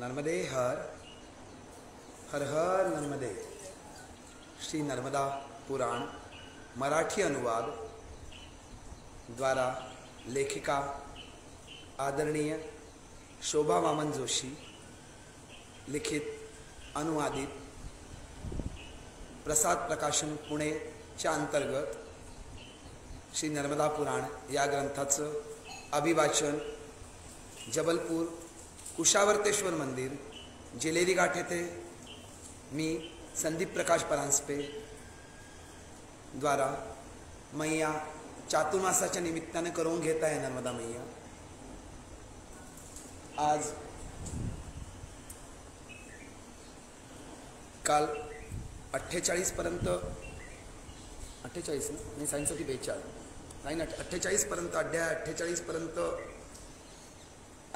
नर्मदे हर हर हर नर्मदे। श्री नर्मदा पुराण मराठी अनुवाद द्वारा लेखिका आदरणीय शोभा वामन जोशी लिखित अनुवादित प्रसाद प्रकाशन पुणे च्या अंतर्गत श्री नर्मदा पुराण या ग्रंथाचं अभिवाचन जबलपूर कुशावर्तेश्वर मंदिर जिलेरी घाट येथे मी संदीप प्रकाश परांजपे द्वारा मैया चातुर्मासाच्या निमित्ताने करून घेत आहे। नर्मदा मैया आज काल 48 पर्यंत 48 ना सायन्ससाठी 42 नाही ना 48 पर्यंत अध्याय 48 पर्यंत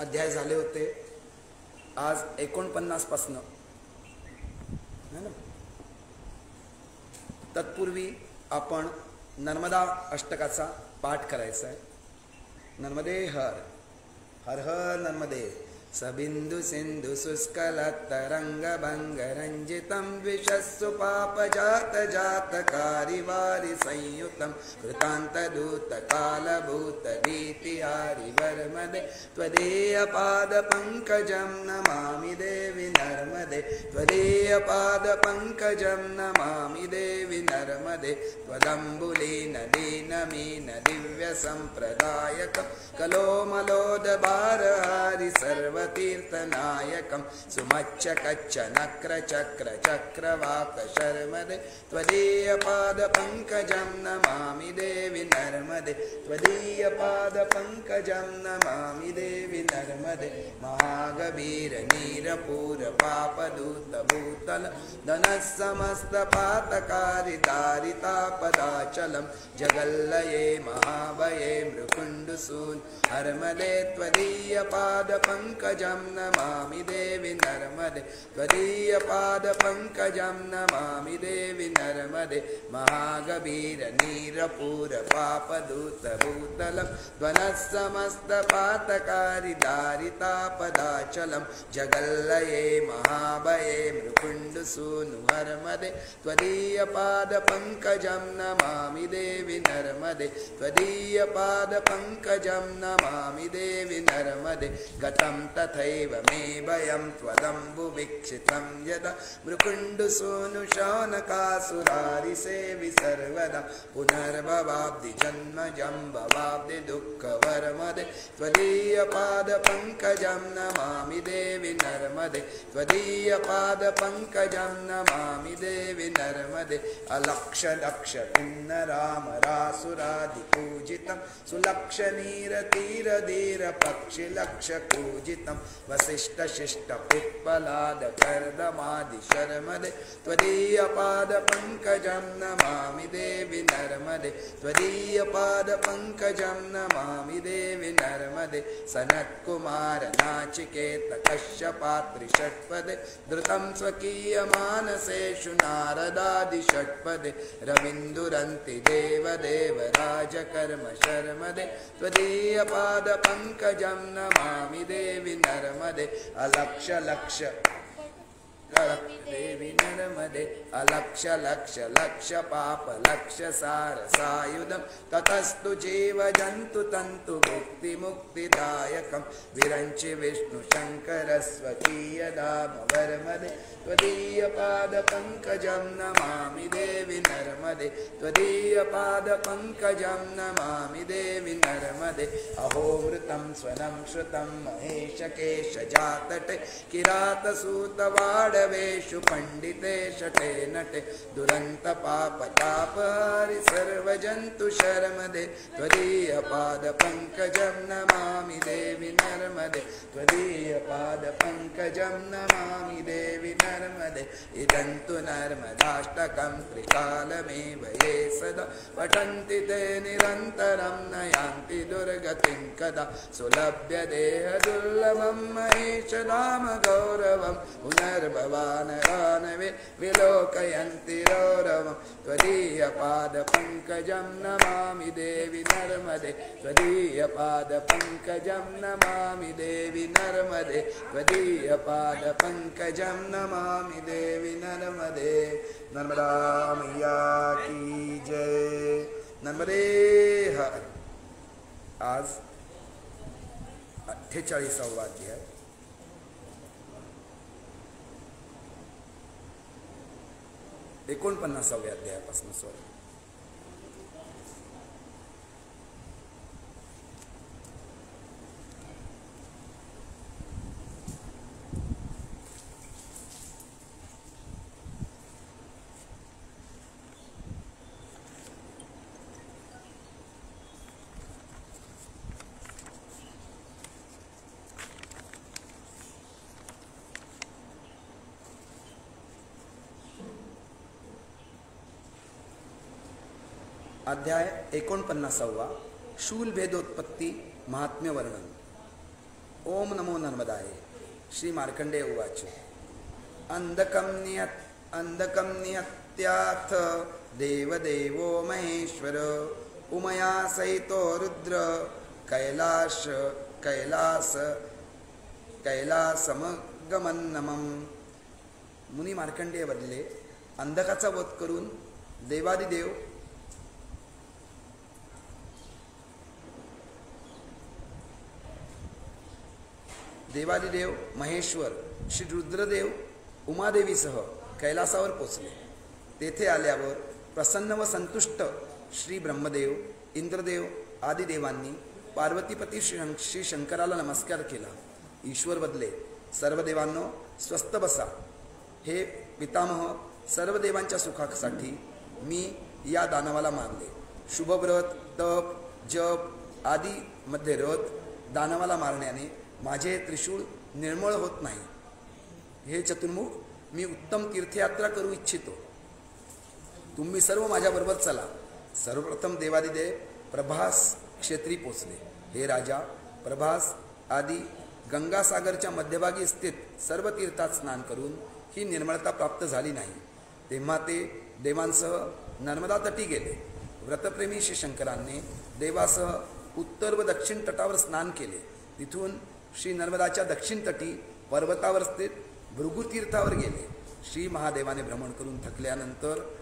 अध्याय झाले होते। आज 49 पासन है ना। तत्पूर्वी आपण नर्मदा अष्टकाचा पाठ करायचा आहे। नर्मदे हर हर हर नर्मदे। सबिंदु सिंधु शुष्कल तरंग भंग रंजितम विशस्सु पाप जात जात कारी वारि संयुतम कृतांत दूत काल भूत भीति हारि वर्मदे त्वदीय पाद पंकजम नमामि देवी नर्मदे त्वदीय पाद पंकजम नमामि देवी नर्मदे त्वदंबुलीन दीनमीन दिव्य संप्रदायकम कलोमलोद भार हारि सर्व तीर्थनायकं सुमच्च कच्च नक्र चक्र चक्रवाक शर्मदे त्वदीय पाद पंकजं नमामि देवी नर्मदे त्वदीय पाद पंकजं नमामि देवी नर्मदे महागभीर नीरपूर पापदूत भूतल धनः समस्त पातकारी दारितापदाचलं जगल्लये महाभये मृकुण्डसून् हर्मदे त्वदीय पाद पंकजं नमामि देवी नर्मदे त्वदीय पाद पंकजं नमामि देवी नर्मदे महागभीर नीरपूर पापदूत भूतलं ध्वनः समस्त पातकारी दारितापदाचलं जगल्लये महाभये मृकुण्डसूनु हर्मदे त्वदीय पाद पंकजं नमामि देवी नर्मदे त्वदीय पाद पंकजं नमामि देवी नर्मदे गतं तथैव मे भयं त्वदम्बु वीक्षितं यदा मृकुण्डसूनु शौनकासुरारिसेवि सर्वदा पुनर्भवाब्धि जन्मजं भवाब्धि दुःखवर्मदे त्वदीय पाद पंकजं नमामि देवी नर्मदे त्वदीय पाद पंकजं नमामि देवी नर्मदे अलक्ष लक्ष किन्नराम रासुरादि पूजितं सुलक्ष नीर तीर धीर पक्षि लक्ष पूजितं वसिष्ठ शिष्ट पिप्पलाद कर्दमादि शर्मदे त्वदीय पाद पंकजं नमामि देवी नर्मदे त्वदीय पाद पंकजं नमामि देवी नर्मदे सनत्कुमार नाचिकेत कश्यपात्रि षट्पदे धृतं स्वकीय मानसेषु नारदादि षट्पदे रविन्दुरन्ति देवदेव राजकर्म शर्मदे त्वदीय पाद पंकजं नमामि देवी नर्मदे अलक्ष लक्ष देवी नर्मदे अलक्ष लक्ष लक्ष पाप लक्ष सार सायुधं ततस्तु जीव जंतु तंतु मुक्ति मुक्तिदायकं विरंचि विष्णु शंकर स्वकीय धाम वर्मदे त्वदीय पाद पंकजं नमामि देवी नर्मदे त्वदीय पाद पंकजं नमामि देवी नर्मदे अहोमृतं स्वनं श्रुतं महेश केश जातटे किरात सूत वाडवेषु पंडिते शटे नटे दुरंत पाप ताप हरि सर्वजंतु शर्मदे त्वदीय पाद पंकजं नमामि देवी नर्मदे त्वदीय पाद पंकजं नमामि देवी नर्मदे इदन्तु नर्मदाष्टकं त्रिकालमेव ये सदा पठन्ति ते निरन्तरं न यान्ति दुर्गतिं कदा सुलभ्य देह दुर्लभं महेश धाम गौरवं पुनर्भ वानरान् विलोकयन्ति रौरवं त्वदीयपादपङ्कजं नमामि देवि नर्मदे त्वदीयपादपङ्कजं नमामि देवि नर्मदे त्वदीयपादपङ्कजं नमामि देवि नर्मदे। नर्मदा मैया की जय। नर्मदे हर। आज 48वा अध्याय। - 49व्या अध्यायापासून सॉरी। अध्याय 49वा। शूलभेदोत्पत्ती महात्म्य वर्णन। ओम नमो नर्मदाय। श्री मार्कंडेय उवाच। अंधकं निहत्याथ देवदेवो महेश्वर उमया सहितो रुद्र कैलासमगमन्नमम्। मुनी मार्कंडेय वदले, अंधकाचा वध करून देवादिदेव महेश्वर श्री रुद्रदेव उमादेवीसह कैलासावर पोचले। तेथे आल्यावर प्रसन्न व संतुष्ट श्री ब्रह्मदेव इंद्रदेव आदी देवांनी पार्वतीपती श्री शंकराला नमस्कार केला। ईश्वर बदले, सर्व देवांनो स्वस्थ बसा। हे पितामह, सर्व देवांच्या सुखासाठी मी या दानवाला मारले। शुभव्रत, तप, जप आदी मध्ये रथ दानवाला मारण्याने माझे त्रिशूळ निर्मळ होत नाही। हे चतुर्मुख, मी उत्तम तीर्थयात्रा करू इच्छितो। तुम्ही सर्व माझ्याबरोबर चला। सर्वप्रथम देवादिदेव प्रभास क्षेत्री पोचले। हे राजा, प्रभास आदी गंगासागरच्या मध्यभागी स्थित सर्व तीर्थात स्नान करून ही निर्मळता प्राप्त झाली नाही। तेव्हा ते देवांसह नर्मदा तटी गेले। व्रतप्रेमी श्री शंकरांनी देवासह उत्तर व दक्षिण तटावर स्नान केले। तिथून श्री नर्मदाच्या दक्षिण तटी पर्वतावर स्थित भृगुतीर्थावर गेले। श्री महादेवाने भ्रमण करून थकल्यानंतर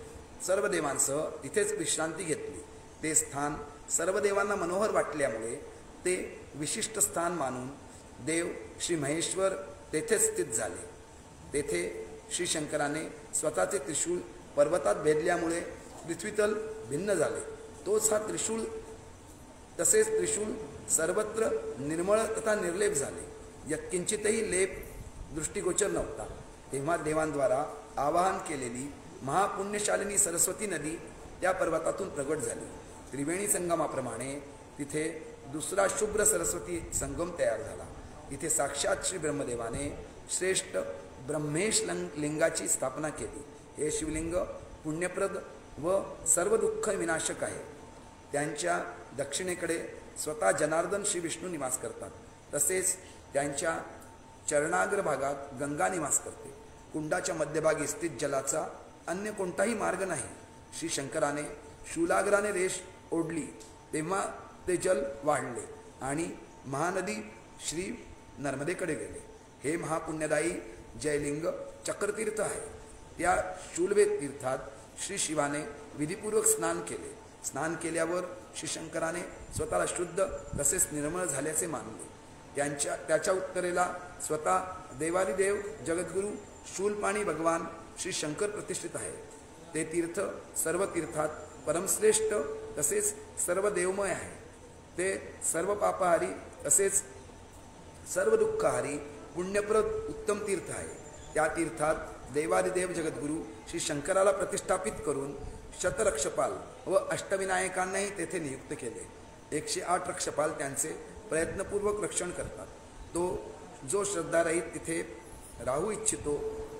सर्व देवांसह तिथेच विश्रांती घेतली। ते स्थान सर्व देवांना मनोहर वाटल्यामुळे ते विशिष्ट स्थान मानून देव श्री महेश्वर तेथेच स्थित झाले। तेथे श्री शंकराने स्वतःचे त्रिशूळ पर्वतात भेदल्यामुळे पृथ्वीतल भिन्न झाले। तोच हा त्रिशूळ तसेच त्रिशूळ सर्वत्र निर्मळ तथा निर्लेप झाले। यत्किंचितही लेप दृष्टिगोचर नव्हता। तेव्हा देवांद्वारा आवाहन केलेली महापुण्यशालिनी सरस्वती नदी त्या पर्वतातून प्रगट झाली। त्रिवेणी संगमाप्रमाणे तिथे दुसरा शुभ्र सरस्वती संगम तयार झाला। इथे साक्षात श्री ब्रह्मदेवाने श्रेष्ठ ब्रह्मेश लिंगाची स्थापना केली। हे शिवलिंग पुण्यप्रद व सर्व दुःख विनाशक आहे। त्यांच्या दक्षिणेकडे स्वतः जनार्दन श्री विष्णू निवास करतात। तसेच त्यांच्या चरणाग्र भागात गंगा निवास करते। कुंडाच्या मध्यभागी स्थित जलाचा अन्य कोणताही मार्ग नाही। श्री शंकराने शूलाग्राने रेष ओढली तेव्हा ते जल वाढले आणि महानदी श्री नर्मदेकडे गेले। हे महापुण्यदायी जयलिंग चक्रतीर्थ आहे। त्या शूलवेद तीर्थात श्री शिवाने विधिपूर्वक स्नान केले। स्नान केल्यावर श्री शंकराने स्वतःला शुद्ध तसेच निर्मळ झाल्याचे मानले। त्याच्या उत्तरेला स्वतः देवादिदेव जगद्गुरु शूलपाणी भगवान श्री शंकर प्रतिष्ठित आहे। ते तीर्थ सर्व तीर्थात परमश्रेष्ठ तसेच सर्व देवमय आहे। ते सर्व पापहारी तसेच सर्व दुःखहारी पुण्यप्रद उत्तम तीर्थ आहे। त्या तीर्थात देवादिदेव जगद्गुरु श्री शंकराला प्रतिष्ठापित करून शतरक्षपाल व अष्टविनायकांनाही तेथे नियुक्त केले। 108 रक्षपाल त्यांचे प्रयत्नपूर्वक रक्षण करतात। तो जो श्रद्धारहित तिथे राहू इच्छितो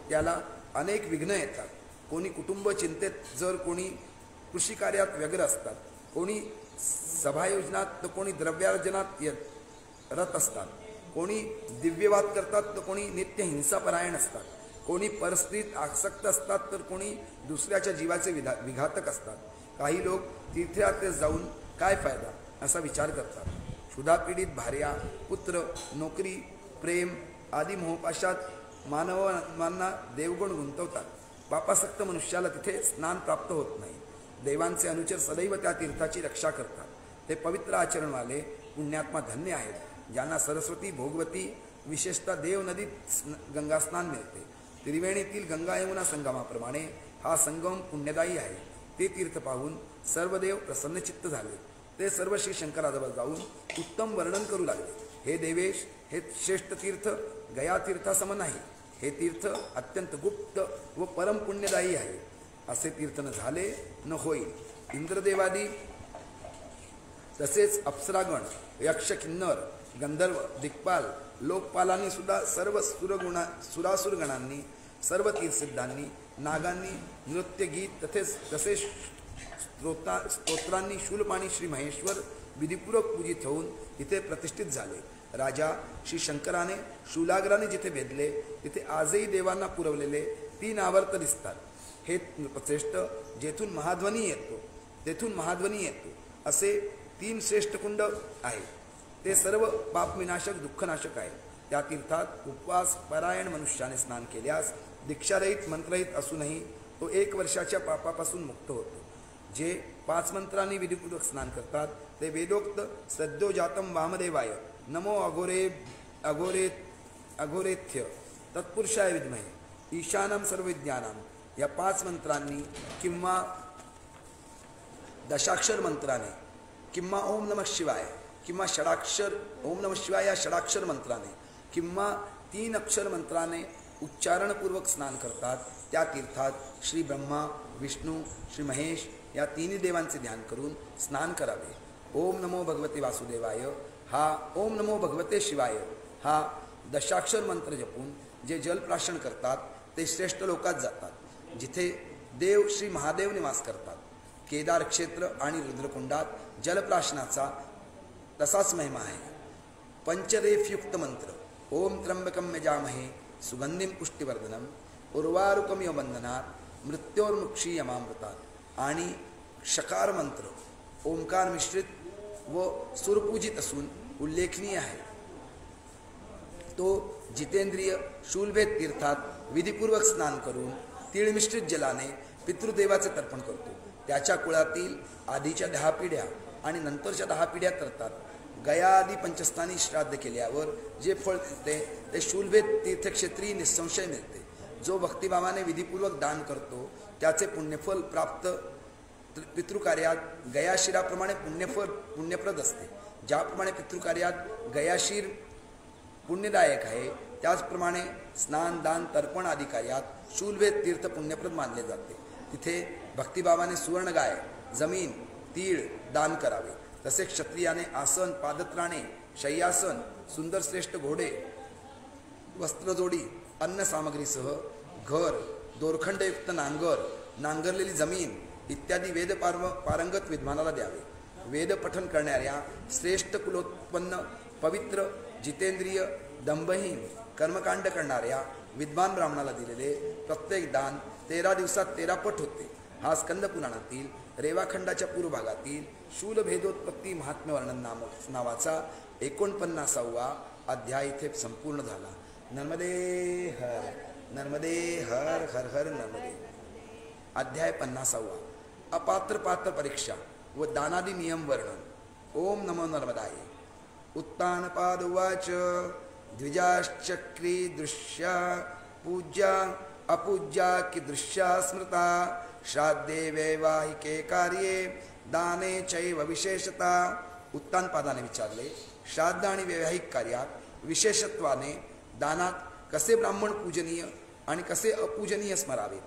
त्याला अनेक विघ्न येतात। कोणी कुटुंब चिंतेत, जर कोणी कृषी कार्यात व्यग्र असतात, कोणी सभायोजनात तर कोणी द्रव्यार्जनात रत असतात, कोणी दिव्यवाद करतात तर कोणी नित्य हिंसापरायण असतात। कोणी परिस्थितीत आसक्त असतात, तर कोणी दुसऱ्याच्या जीवाचे विघातक असतात. काही लोक तीर्थयात्रेत जाऊन काय फायदा असा विचार करतात. क्षुधापीडित भार्या, पुत्र, नोकरी, प्रेम आदी मोहपाशात मानवांना देवगुण गुंतवतात. पापासक्त मनुष्याला तिथे स्नान प्राप्त होत नाही. देवांचे अनुचर सदैव त्या तीर्थाची रक्षा करतात. ते पवित्र आचरणवाले पुण्यात्मा धन्य आहेत, ज्यांना सरस्वती, भोगवती, विशेषतः देव नदीत गंगास्नान मिळते. त्रिवेणीतील गंगा यमुना संगमाप्रमाणे हा संगम पुण्यदायी आहे. ते तीर्थ पाहून सर्व देव प्रसन्नचित्त झाले. ते सर्व श्री शंकराजवळ जाऊन उत्तम वर्णन करू लागले. हे देवेश, हे श्रेष्ठ तीर्थ गया तीर्थासम नाही. हे तीर्थ अत्यंत गुप्त व परम पुण्यदायी आहे. असे तीर्थ न झाले न होईल. इंद्रदेवादी तसेच अप्सरागण, यक्ष, किन्नर, गंधर्व, दिक्पाल, लोकपालांनी सुद्धा सर्व सुरासुर गणांनी, सर्व तीर्थसिद्धांनी, नागांनी नृत्य, गीत तसेच स्तोत्रांनी शूलपाणी श्री महेश्वर विधिपूर्वक पूजित होऊन इथे प्रतिष्ठित झाले. राजा श्री शंकराने शूलाग्राने जिथे भेदले तिथे आजही देवांना पुरवलेले 3 आवर्त दिसतात. हे श्रेष्ठ जेथून महाध्वनी येतो तेथून महाध्वनी येतो असे 3 श्रेष्ठ कुंड आहेत. ते सर्व पापविनाशक, दुःखनाशक आहे. त्या तीर्थात उपवास परायण मनुष्याने स्नान केल्यास दीक्षारहित, मंत्ररहित असूनही तो 1 वर्षाच्या पापापासून मुक्त होतो. जे 5 मंत्रांनी विधिपूर्वक स्नान करतात ते वेदोक्त सद्योजातम वामदेवाय नमो अघोरेथ्य तत्पुरुषाय विद्महे ईशानम सर्वविद्यानाम या 5 मंत्रांनी किंवा दशाक्षर मंत्राने किंवा ओम नमः शिवाय किंवा षडाक्षर ओम नमः शिवाय या षडाक्षर मंत्राने किंवा 3 अक्षर मंत्राने उच्चारणपूर्वक स्नान करतात. त्या तीर्थात श्री ब्रह्मा, विष्णू, श्री महेश या 3 देवांचे ध्यान करून स्नान करावे. ओम नमो भगवते वासुदेवाय हा ओम नमो भगवते शिवाय हा दशाक्षर मंत्र जपून जे जलप्राशन करतात ते श्रेष्ठ लोकात जातात, जिथे देव श्री महादेव निवास करतात. केदार क्षेत्र आणि रुद्रकुंडात जलप्राशनाचा तसाच महिमा आहे. पंचरेफयुक्त मंत्र ओम त्र्यंबकम यजामहे सुगंधिम पुष्टिवर्धनम उर्वारुकम यवंदनात् मृत्योर्मुक्षीयमामृतात आणि शकार मंत्र ओंकार मिश्रित व सुरपूजित असून उल्लेखनीय आहे. तो जितेंद्रिय शूलभेद तीर्थात विधिपूर्वक स्नान करून तीळमिश्रित जलाने पितृदेवाचे तर्पण करतो. त्याच्या कुळातील आधीच्या 10 पिढ्या आणि नंतरच्या 10 पिढ्या तरतात. गया आदी पंचस्थानी श्राद्ध केल्यावर जे फळ मिळते ते शूलभेद तीर्थक्षेत्री निसंशय मिळते. जो भक्तिभावाने विधिपूर्वक दान करतो त्याचे पुण्यफल प्राप्त पितृकार्यात गयाशिराप्रमाणे पुण्यप्रद असते. ज्याप्रमाणे पितृकार्यात गयाशीर पुण्यदायक आहे त्याचप्रमाणे स्नान, दान, तर्पण आदी कार्यात शूलभेद तीर्थ पुण्यप्रद मानले जाते. तिथे भक्तिभावाने सुवर्ण गाय, जमीन, तीळ दान करावे. तसे क्षत्रियाने आसन, पादत्राणे, शय्यासन, सुंदर श्रेष्ठ घोडे, वस्त्रजोडी, अन्न सामग्रीसह घर, दोरखंडयुक्त नांगर, नांगरलेली जमीन इत्यादी वेद पारंगत विद्वानाला द्यावे. वेद पठन करणाऱ्या श्रेष्ठ कुलोत्पन्न, पवित्र, जितेंद्रिय, दंभहीन कर्मकांड करणाऱ्या विद्वान ब्राह्मणाला दिलेले प्रत्येक दान 13 दिवसात 13 पट होते. हा स्कंद पुराणातील रेवाखंडाच्या पूर्व भागातील शूलभेदोत्पत्ती महात्म्य वर्णन नावाचा 49वा अध्याय इथे संपूर्ण झाला. नर्मदे हर, नर्मदे हर, हर हर नर्मदे. अध्याय 50वा अपात्र पात्र परीक्षा व दानादी नियम वर्णन. ओम नमो नर्मदाय. उत्तानपाद उवाच द्विजाश्चक्री दृश्या पूज्या अपूज्या कीदृश्या स्मृता श्राद्धे वैवाहिके कार्ये दाने चैव विशेषता. उत्तानपादाने विचारले, श्राद्ध आणि वैवाहिक कार्यात विशेषत्वाने दानात कसे ब्राह्मण पूजनीय आणि कसे अपूजनीय स्मरावे.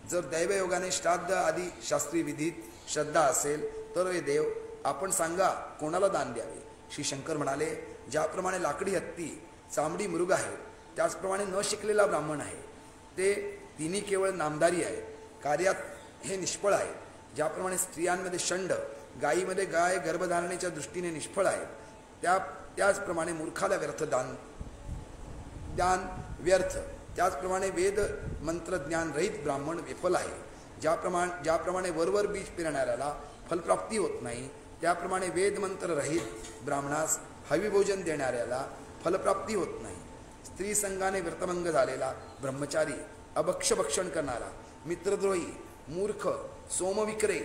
जर दैवयोगाने श्राद्ध आदी शास्त्रीय विधीत श्रद्धा असेल तर हे देव आपण सांगा कोणाला दान द्यावे. श्री शंकर म्हणाले, ज्याप्रमाणे लाकडी हत्ती, चामडी मृग आहे त्याचप्रमाणे न शिकलेला ब्राह्मण आहे. ते तिन्ही केवळ नामधारी आहे, कार्यात हे निष्फळ आहे. ज्याप्रमाणे स्त्रियांमध्ये षंड, गायीमध्ये गाय गर्भधारणेच्या दृष्टीने निष्फळ आहे, त्याचप्रमाणे मूर्खाला दान व्यर्थ त्याचप्रमाणे वेद मंत्रज्ञान रहित ब्राह्मण विफल आहे. ज्याप्रमाणे वरवर बीज पेरणाऱ्याला फलप्राप्ती होत नाही, त्याप्रमाणे वेदमंत्र रहित ब्राह्मणास हविभोजन देणाऱ्याला फलप्राप्ती होत नाही. स्त्री संघाने व्रतभंग झालेला ब्रह्मचारी, अभक्षभक्षण करणारा, मित्रद्रोही, मूर्ख, सोमविक्रे,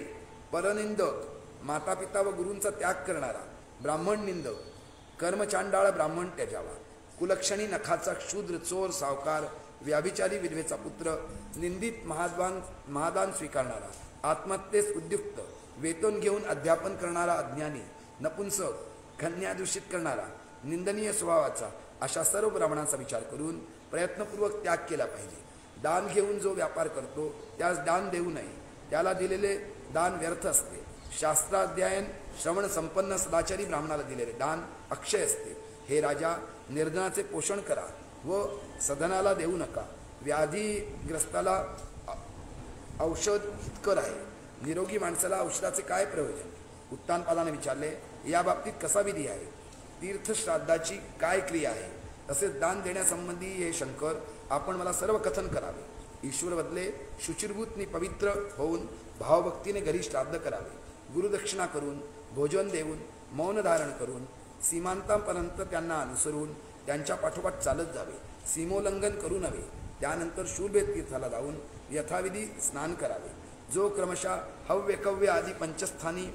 परनिंदक, मातापिता व गुरूंचा त्याग करणारा, ब्राह्मण निंदक, कर्मचांडाळ ब्राह्मण त्याजावा, कुलक्षणी नखाचा शूद्र, चोर, सावकार, व्याभिचारी विधवेचा पुत्र, निंदित महादान स्वीकारणारा, आत्महत्येस उद्युक्त, वेतन घेऊन अध्यापन करणारा अज्ञानी, नपुंसक, कन्या दूषित करणारा, निंदनीय स्वभावाचा, अशा सर्व ब्राह्मणांचा विचार करून प्रयत्नपूर्वक त्याग केला पाहिजे. दान घेऊन जो व्यापार करतो त्यास दान देऊ नये. त्याला दिलेले दान व्यर्थ असते. शास्त्राध्ययन श्रवण संपन्न सदाचारी ब्राह्मणाला दिलेले दान अक्षय असते. हे राजा, निर्धनाचे पोषण करा व सदनाला देऊ नका. व्याधीग्रस्ताला औषध हितकर आहे. निरोगी माणसाला औषधाचे काय प्रयोजन? उत्तानपादाने विचारले, या बाबतीत कसा विधी आहे? तीर्थश्राद्धाची काय क्रिया आहे? तसेच दान देण्यासंबंधी हे शंकर, आपण मला सर्व कथन करावे. ईश्वर बदले शुचिरभूतनी पवित्र होऊन भावभक्तीने घरी श्राद्ध करावे. गुरुदक्षिणा करून, भोजन देऊन, मौन धारण करून, सीमांतापर्यंत त्यांना अनुसरून त्यांच्या पाठोपाठ चालत जावे. सीमोल्लंघन करू नये. त्यानंतर शूलभेद तीर्थाला जाऊन यथाविधी स्नान करावे. जो क्रमशः हव्यकव्य आदी पंचस्थानी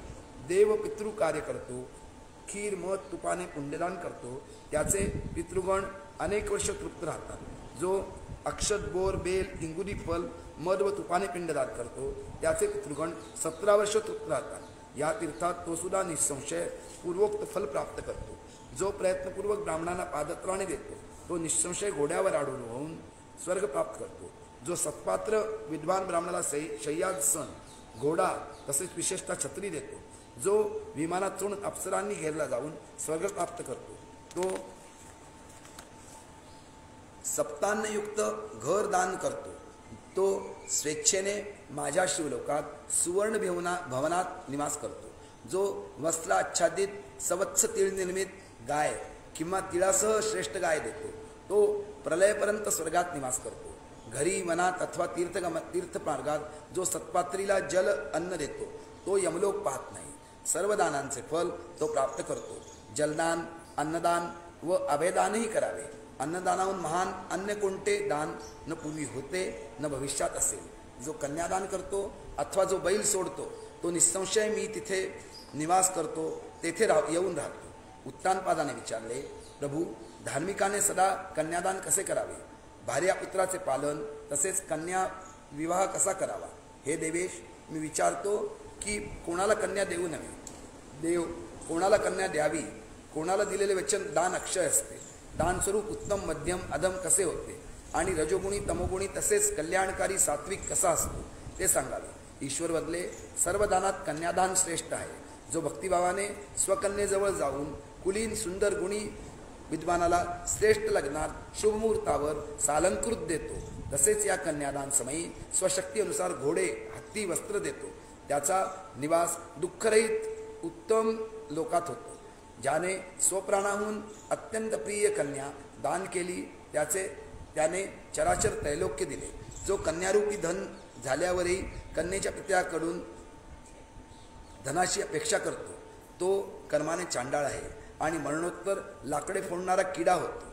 देव पितृ कार्य करतो, खीर, मध, तुपाने पुण्यदान करतो, त्याचे पितृगण अनेक वर्ष तृप्त राहतात. जो अक्षत, बोर, बेल, इंगुरी फल, मध व तुपाने पिंडदान करतो, त्याचे पितृगण 17 वर्ष तृप्त राहतात. या तीर्थात तो सुद्धा निसंशय पूर्वोक्त फल प्राप्त करतो. जो प्रयत्नपूर्वक ब्राह्मणांना पादत्राणे देतो, तो निसंशय घोड्यावर आढळून होऊन स्वर्ग प्राप्त करतो. जो सत्पात्र विद्वान ब्राह्मणाला शय्यासन, घोडा तसेच विशेषतः छत्री देतो, जो विमानात चढून अप्सरांनी घेरला जाऊन स्वर्ग प्राप्त करतो, तो सप्तान्नयुक्त घर दान करतो, तो स्वेच्छेने माझ्या शिवलोकात सुवर्ण भवनात निवास करतो. जो वस्त्राच्छादित सवत्स तीळ निर्मित गाय किंवा तिळासह श्रेष्ठ गाय देतो, तो प्रलयपर्यंत स्वर्गात निवास करतो. घरी, वनात अथवा तीर्थमार्गात जो सत्पात्रीला जल अन्न देतो, तो यमलोक पाहत नाही. सर्व दानांचे फल तो प्राप्त करतो. जलदान, अन्नदान व अभयदानही करावे. अन्नदानाहून महान अन्य कोणते दान न पूर्वी होते न भविष्यात असेल. जो कन्यादान करतो अथवा जो बैल सोडतो, तो निसंशय मी तिथे निवास करतो, तेथे येऊन राहतो. उत्तानपादाने विचारले, प्रभू, धार्मिकाने सदा कन्यादान कसे करावे? भार्यापुत्राचे पालन तसेच कन्या विवाह कसा करावा? हे देवेश, मी विचारतो की कोणाला कन्या देऊ नये. देव कोणाला कन्या द्यावी? कोणाला दिलेले वचन दान अक्षय असते. दान स्वरूप उत्तम, मध्यम, अधम कसे होते आणि रजोगुणी, तमोगुणी तसेच कल्याणकारी सात्विक कसा असतो ते सांगावे. ईश्वर बदले सर्व दानात कन्यादान श्रेष्ठ आहे. जो भक्तिभावाने स्वकन्येजवळ जाऊन कुलीन, सुंदर, गुणी विद्वानाला श्रेष्ठ लग्नात शुभमुहूर्तावर सालंकृत देतो, तसेच या कन्यादान समयी स्वशक्तीनुसार घोडे, हत्ती, वस्त्र देतो, त्याचा निवास दुःखरहित उत्तम लोकात होतो. ज्याने स्वप्राणाहून अत्यंत प्रिय कन्या दान केली, त्याने चराचर त्रैलोक्य दिले. जो कन्यारूपी धन झाल्यावरही कन्येच्या पित्याकडून धनाची अपेक्षा करतो, तो कर्माने चांडाळ आहे आणि मरणोत्तर लाकडे फोडणारा किडा होतो.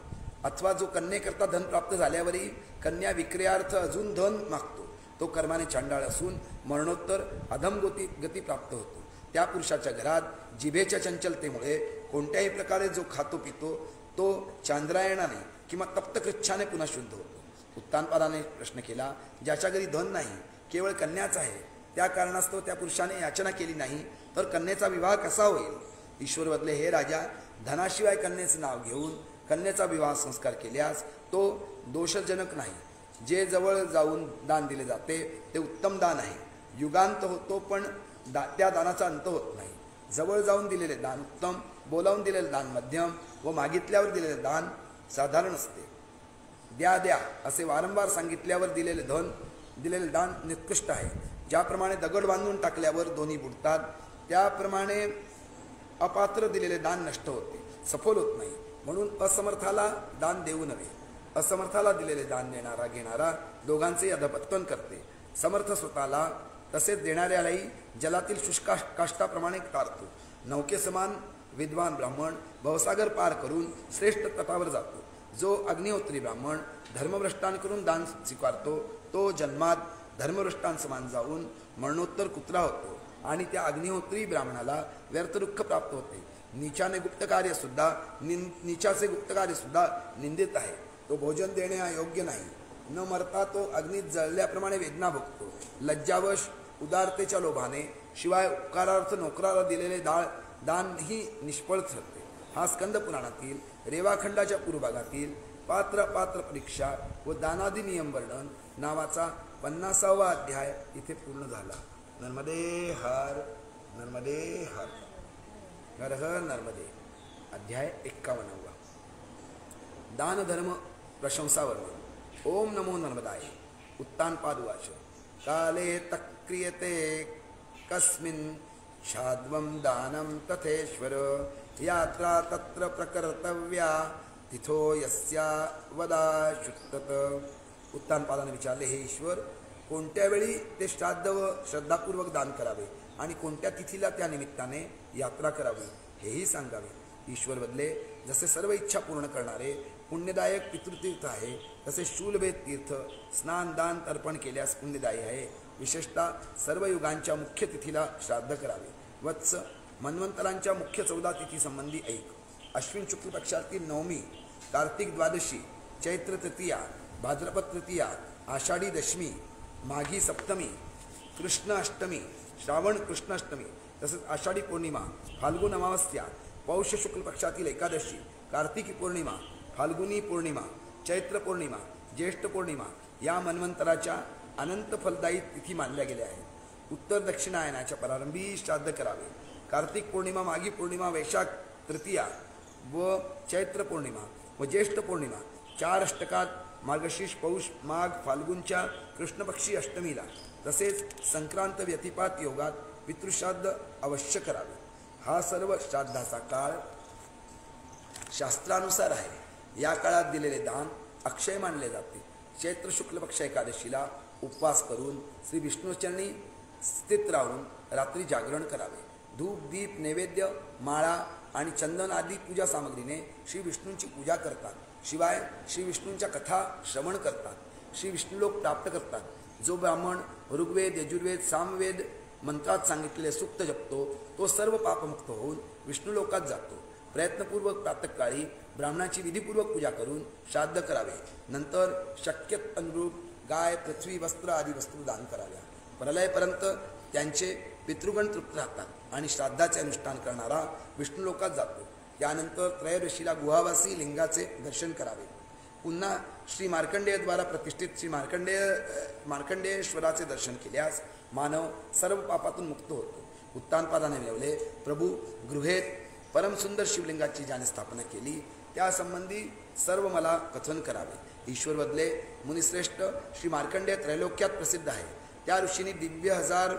अथवा जो कन्येकरता धन प्राप्त झाल्यावरही कन्या विक्रयार्थ अजून धन मागतो, तो कर्माने चांडाळ असून मरणोत्तर अधम गती प्राप्त होतो. त्या पुरुषाच्या घरात जिभेच्या चंचलतेमुळे कोणत्याही प्रकारे जो खातो पितो, तो चांद्रायणाने किंवा तप्तकृच्छाने पुन्हा शुद्ध होतो. उत्तानपादाने प्रश्न केला, ज्याच्या घरी धन नाही, केवळ कन्याच आहे, त्या कारणास्तव त्या पुरुषाने याचना केली नाही, तर कन्येचा विवाह कसा होईल? ईश्वर बदले, हे राजा, धनाशिवाय कन्येचे नाव घेऊन कन्येचा विवाह संस्कार केल्यास तो दोषजनक नाही. जे जवळ जाऊन दान दिले जाते ते उत्तम दान आहे. युगांत होतो, पण त्या दानाचा अंत होत नाही. जवळ जाऊन दिलेले दान उत्तम, बोलावून दिलेले दान मध्यम व मागितल्यावर दिलेले दान साधारण असते. द्या द्या असे वारंवार सांगितल्यावर दिलेले दान निकृष्ट आहे. ज्याप्रमाणे दगड बांधून टाकल्यावर दोन्ही बुडतात, त्याप्रमाणे अपात्र दिलेले दान नष्ट होते, सफल होत नाही. म्हणून असमर्थाला दान देऊ नये. असमर्थाला दिलेले दान देणारा घेणारा दोघांचे अधपतन करते. समर्थ स्वतःला तसेच देणाऱ्यालाही जलातील शुष्का काष्ठाप्रमाणे तारतो. नौके समान विद्वान ब्राह्मण भवसागर पार करून श्रेष्ठ तटावर जातो. जो अग्निहोत्री ब्राह्मण धर्मभ्रष्टांकडून दान स्वीकारतो तो जन्मात धर्मभ्रष्टांसमान जाऊन मरणोत्तर कुत्रा होतो आणि त्या अग्निहोत्री ब्राह्मणाला व्यर्थ दुःख प्राप्त होते. नीचाचे गुप्तकार्य सुद्धा निंदित आहे. तो भोजन देणे योग्य नाही. न मरता तो अग्नीत जळल्याप्रमाणे वेदना भोगतो. लज्जावश उदारतेच्या लोभाने शिवाय उपकारार्थ नोकराला दिलेले दान ही निष्फळ ठरते. हा स्कंद पुराणातील रेवाखंडाच्या पूर्वभागातील पात्र परीक्षा व दानादी नियम वर्णन नावाचा 50वा अध्याय इथे पूर्ण झाला. नर्मदे हर नर्मदे हर हर हर नर्मदे. अध्याय 51. दान धर्म प्रशंसा वर्णन. ओम नमो नर्मदाय. उत्तानपाद उवाच. काले तक्रियते कस्मिन् शाद्वं दानं तथेश्वर यात्रा तत्र प्रकर्तव्या तिथो यस्या वदाशुत्तत. उत्तानपादाने विचारले, हे ईश्वर, कोणत्या वेळी ते श्राद्ध व श्रद्धापूर्वक दान करावे आणि कोणत्या तिथीला त्या निमित्ताने यात्रा करावी हेही सांगावे. ईश्वर बदले, जसे सर्व इच्छा पूर्ण करणारे पुण्यदायक पितृतीर्थ आहे तसे शूलभेद तीर्थ स्नान दान तर्पण केल्यास पुण्यदायी आहे. विशेषतः सर्व युगांच्या मुख्य तिथीला श्राद्ध करावे. वत्स, मन्वंतरांच्या मुख्य 14 तिथी संबंधी ऐक. अश्विन शुक्ल पक्षातील नवमी, कार्तिक द्वादशी, चैत्र तृतीया, भाद्रपद तृतीया, आषाढी दशमी, माघी सप्तमी, कृष्ण अष्टमी, श्रावण कृष्ण अष्टमी, तसेच आषाढी पौर्णिमा, फाल्गुन अमावस्या, पौष शुक्ल पक्षातील एकादशी, कार्तिकी पौर्णिमा, फाल्गुनी पौर्णिमा, चैत्र पौर्णिमा, ज्येष्ठ पौर्णिमा या मन्वंतराच्या अनंत फलदायी तिथी मानल्या गेल्या आहेत. उत्तर दक्षिणायनाच्या प्रारंभी श्राद्ध करावे. कार्तिक पौर्णिमा, माघी पौर्णिमा, वैशाख तृतीया व चैत्र पौर्णिमा व ज्येष्ठ पौर्णिमा 4 अष्टकात, मार्गशीर्ष पौष माघ फाल्गुनच्या कृष्णपक्षी अष्टमीला तसेच संक्रांत व्यतिपात योगात पितृश्राद्ध अवश्य करावे. हा सर्व श्राद्धाचा काळ शास्त्रानुसार आहे. या काळात दिलेले दान अक्षय मानले जाते. चैत्र शुक्ल पक्ष एकादशीला उपवास करून श्री विष्णूचरणी स्थित राहून रात्री जागरण करावे. धूप दीप नैवेद्य माळा आणि चंदन आदी पूजा सामग्रीने श्री विष्णूंची पूजा करतात. शिवाय श्री विष्णूंच्या कथा श्रवण करतात. श्री विष्णुलोक प्राप्त करतात. जो ब्राह्मण ऋग्वेद यजुर्वेद सामवेद मंत्रात सांगितलेले सूक्त जपतो तो सर्व पापमुक्त होऊन विष्णुलोकात जातो. प्रयत्नपूर्वक प्रातःकाळी ब्राह्मणाची विधीपूर्वक पूजा करून श्राद्ध करावे. नंतर शक्यत अनुरूप गाय पृथ्वी वस्त्र आदी वस्तू दान कराव्या. प्रलयपर्यंत त्यांचे पितृगण तृप्त राहतात आणि श्राद्धाचे अनुष्ठान करणारा विष्णुलोकात जातो. त्यानंतर त्रयोदशीला गुहावासी लिंगाचे दर्शन करावे. पुन्हा श्री मार्कंडेयद्वारा प्रतिष्ठित श्री मार्कंडेयेश्वराचे दर्शन केल्यास मानव सर्व पापातून मुक्त होतो. उत्तानपादाने मिळवले, प्रभू, गृहेत परमसुंदर शिवलिंगाची ज्याने स्थापना केली त्यासंबंधी सर्व मला कथन करावे. ईश्वर बदले, मुनिश्रेष्ठ श्री मार्कंडेय त्रैलोक्यात प्रसिद्ध आहे. त्या ऋषींनी दिव्य 1000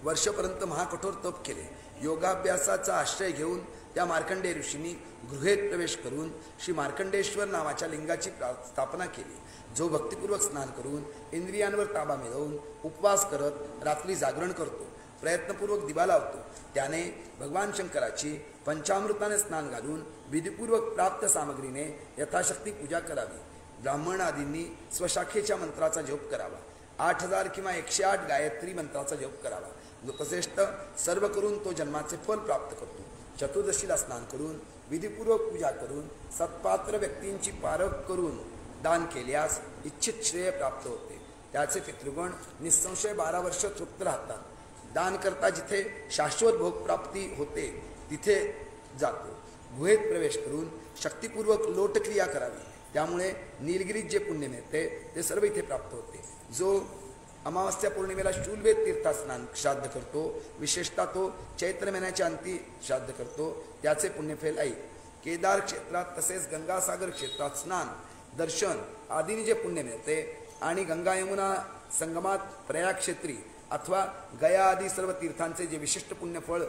वर्षपर्यंत महाकठोर तप केले. योगाभ्यासाचा आश्रय घेऊन त्या मार्कंडेय ऋषींनी गृहेत प्रवेश करून श्री मार्कंडेश्वर नावाच्या लिंगाची स्थापना केली. जो भक्तिपूर्वक स्नान करून इंद्रियांवर ताबा मिळवून उपवास करत रात्री जागरण करतो, प्रयत्नपूर्वक दिवा लावतो, त्याने भगवान शंकराची पंचामृताने स्नान घालून विधिपूर्वक प्राप्त सामग्रीने यथाशक्ती पूजा करावी. ब्राह्मण आदींनी स्वशाखेच्या मंत्राचा जप करावा. 8000 किंवा 108 गायत्री मंत्राचा जप करावा. लोकश्रेष्ठ सर्व करून तो जन्माचे फल प्राप्त करतो. चतुर्दशीला स्नान करून विधिपूर्वक पूजा करून सत्पात्र व्यक्तींची पारख करून दान केल्यास इच्छित श्रेय प्राप्त होते. त्याचे पितृगण निसंशय 12 वर्ष तृप्त राहतात. दान करता जिथे शाश्वत भोग प्राप्ती होते तिथे जातो. गुहेत प्रवेश करून शक्तिपूर्वक लोटक्रिया करावी. त्यामुळे नीलगिरीत जे पुण्य मिळते ते सर्व इथे प्राप्त होते. जो अमावस्या पौर्णिमेला शूलवेद तीर्थात स्नान श्राद्ध करतो, विशेषतः तो चैत्र महिन्याच्या अंती श्राद्ध करतो, त्याचे पुण्यफल ऐक. केदार क्षेत्रात तसेच गंगासागर क्षेत्रात स्नान दर्शन आदींनी जे पुण्य मिळते आणि गंगा यमुना संगमात प्रयाग क्षेत्री अथवा गया आदी सर्व तीर्थांचे जे विशिष्ट पुण्यफळ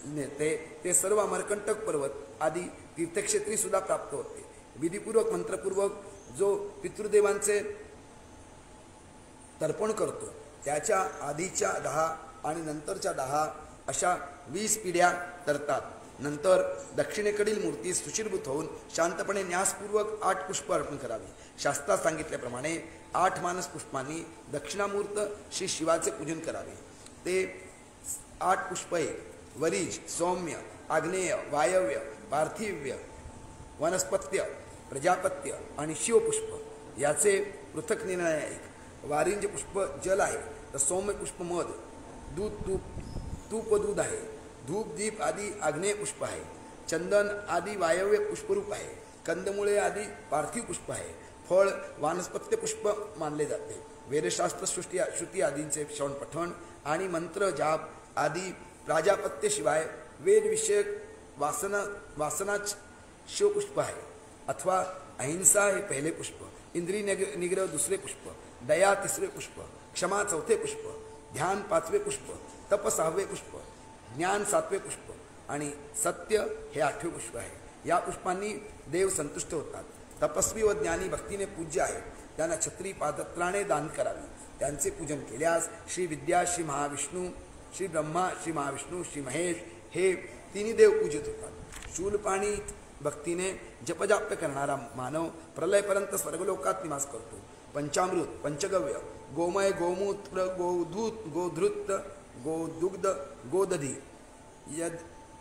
मिळते ते सर्व अमरकंटक पर्वत आदी तीर्थक्षेत्री सुद्धा प्राप्त होते. विधिपूर्वक मंत्रपूर्वक जो पितृदेवांचे तर्पण करतो त्याच्या आधीच्या 10 आणि नंतरच्या 10 अशा 20 पिढ्या तरतात. नंतर दक्षिणेकडील मूर्ती सुशीलभूत होऊन शांतपणे न्यासपूर्वक 8 पुष्प अर्पण करावी. शास्त्रात सांगितल्याप्रमाणे 8 मानस पुष्पांनी दक्षिणामूर्त श्री शिवाचे पूजन करावे. ते 8 पुष्पे वरीज, सौम्य, आग्नेय, वायव्य, पार्थिव्य, वनस्पत्य, प्रजापत्य आणि शिवपुष्प याचे पृथक निर्णय आहे. वारिंज पुष्प जल आहे, तर सौम्य पुष्प मध, तूप दूध आहे. धूप दीप आदी आग्नेय पुष्प आहे. चंदन आदी वायव्य पुष्परूप आहे. कंदमुळे आदी पार्थिव पुष्प आहे. फळ वानस्पत्य पुष्प मानले जाते. वेदशास्त्र श्रुती आदींचे श्रवण पठण आणि मंत्र जाप आदी प्राजापत्यशिवाय वेदविषयक वासनाच शिवपुष्प आहे. अथवा अहिंसा हे पहिले पुष्प, इंद्रिय निग्रह दुसरे पुष्प, दया तिसरे पुष्प, क्षमा चौथे पुष्प, ध्यान 5वे पुष्प, तप 6वे पुष्प, ज्ञान 7वे पुष्प आणि सत्य हे 8वे पुष्प आहे. या पुष्पांनी देव संतुष्ट होतात. तपस्वी व ज्ञानी भक्तीने पूज्य आहेत. त्यांना छत्री पादत्राणे दान करावी. त्यांचे पूजन केल्यास श्री विद्या, श्री महाविष्णू, श्री ब्रह्मा, श्री महाविष्णू, श्री महेश हे तिन्ही देव पूजित होतात. शूलपाणी भक्तीने जपजाप्य करणारा मानव प्रलयपर्यंत स्वर्गलोकात निवास करतो. पंचामृत, पंचगव्य, गोमय, गोमूत्र, गोधूत, गोधृत, गोदुग्ध, गोदधी,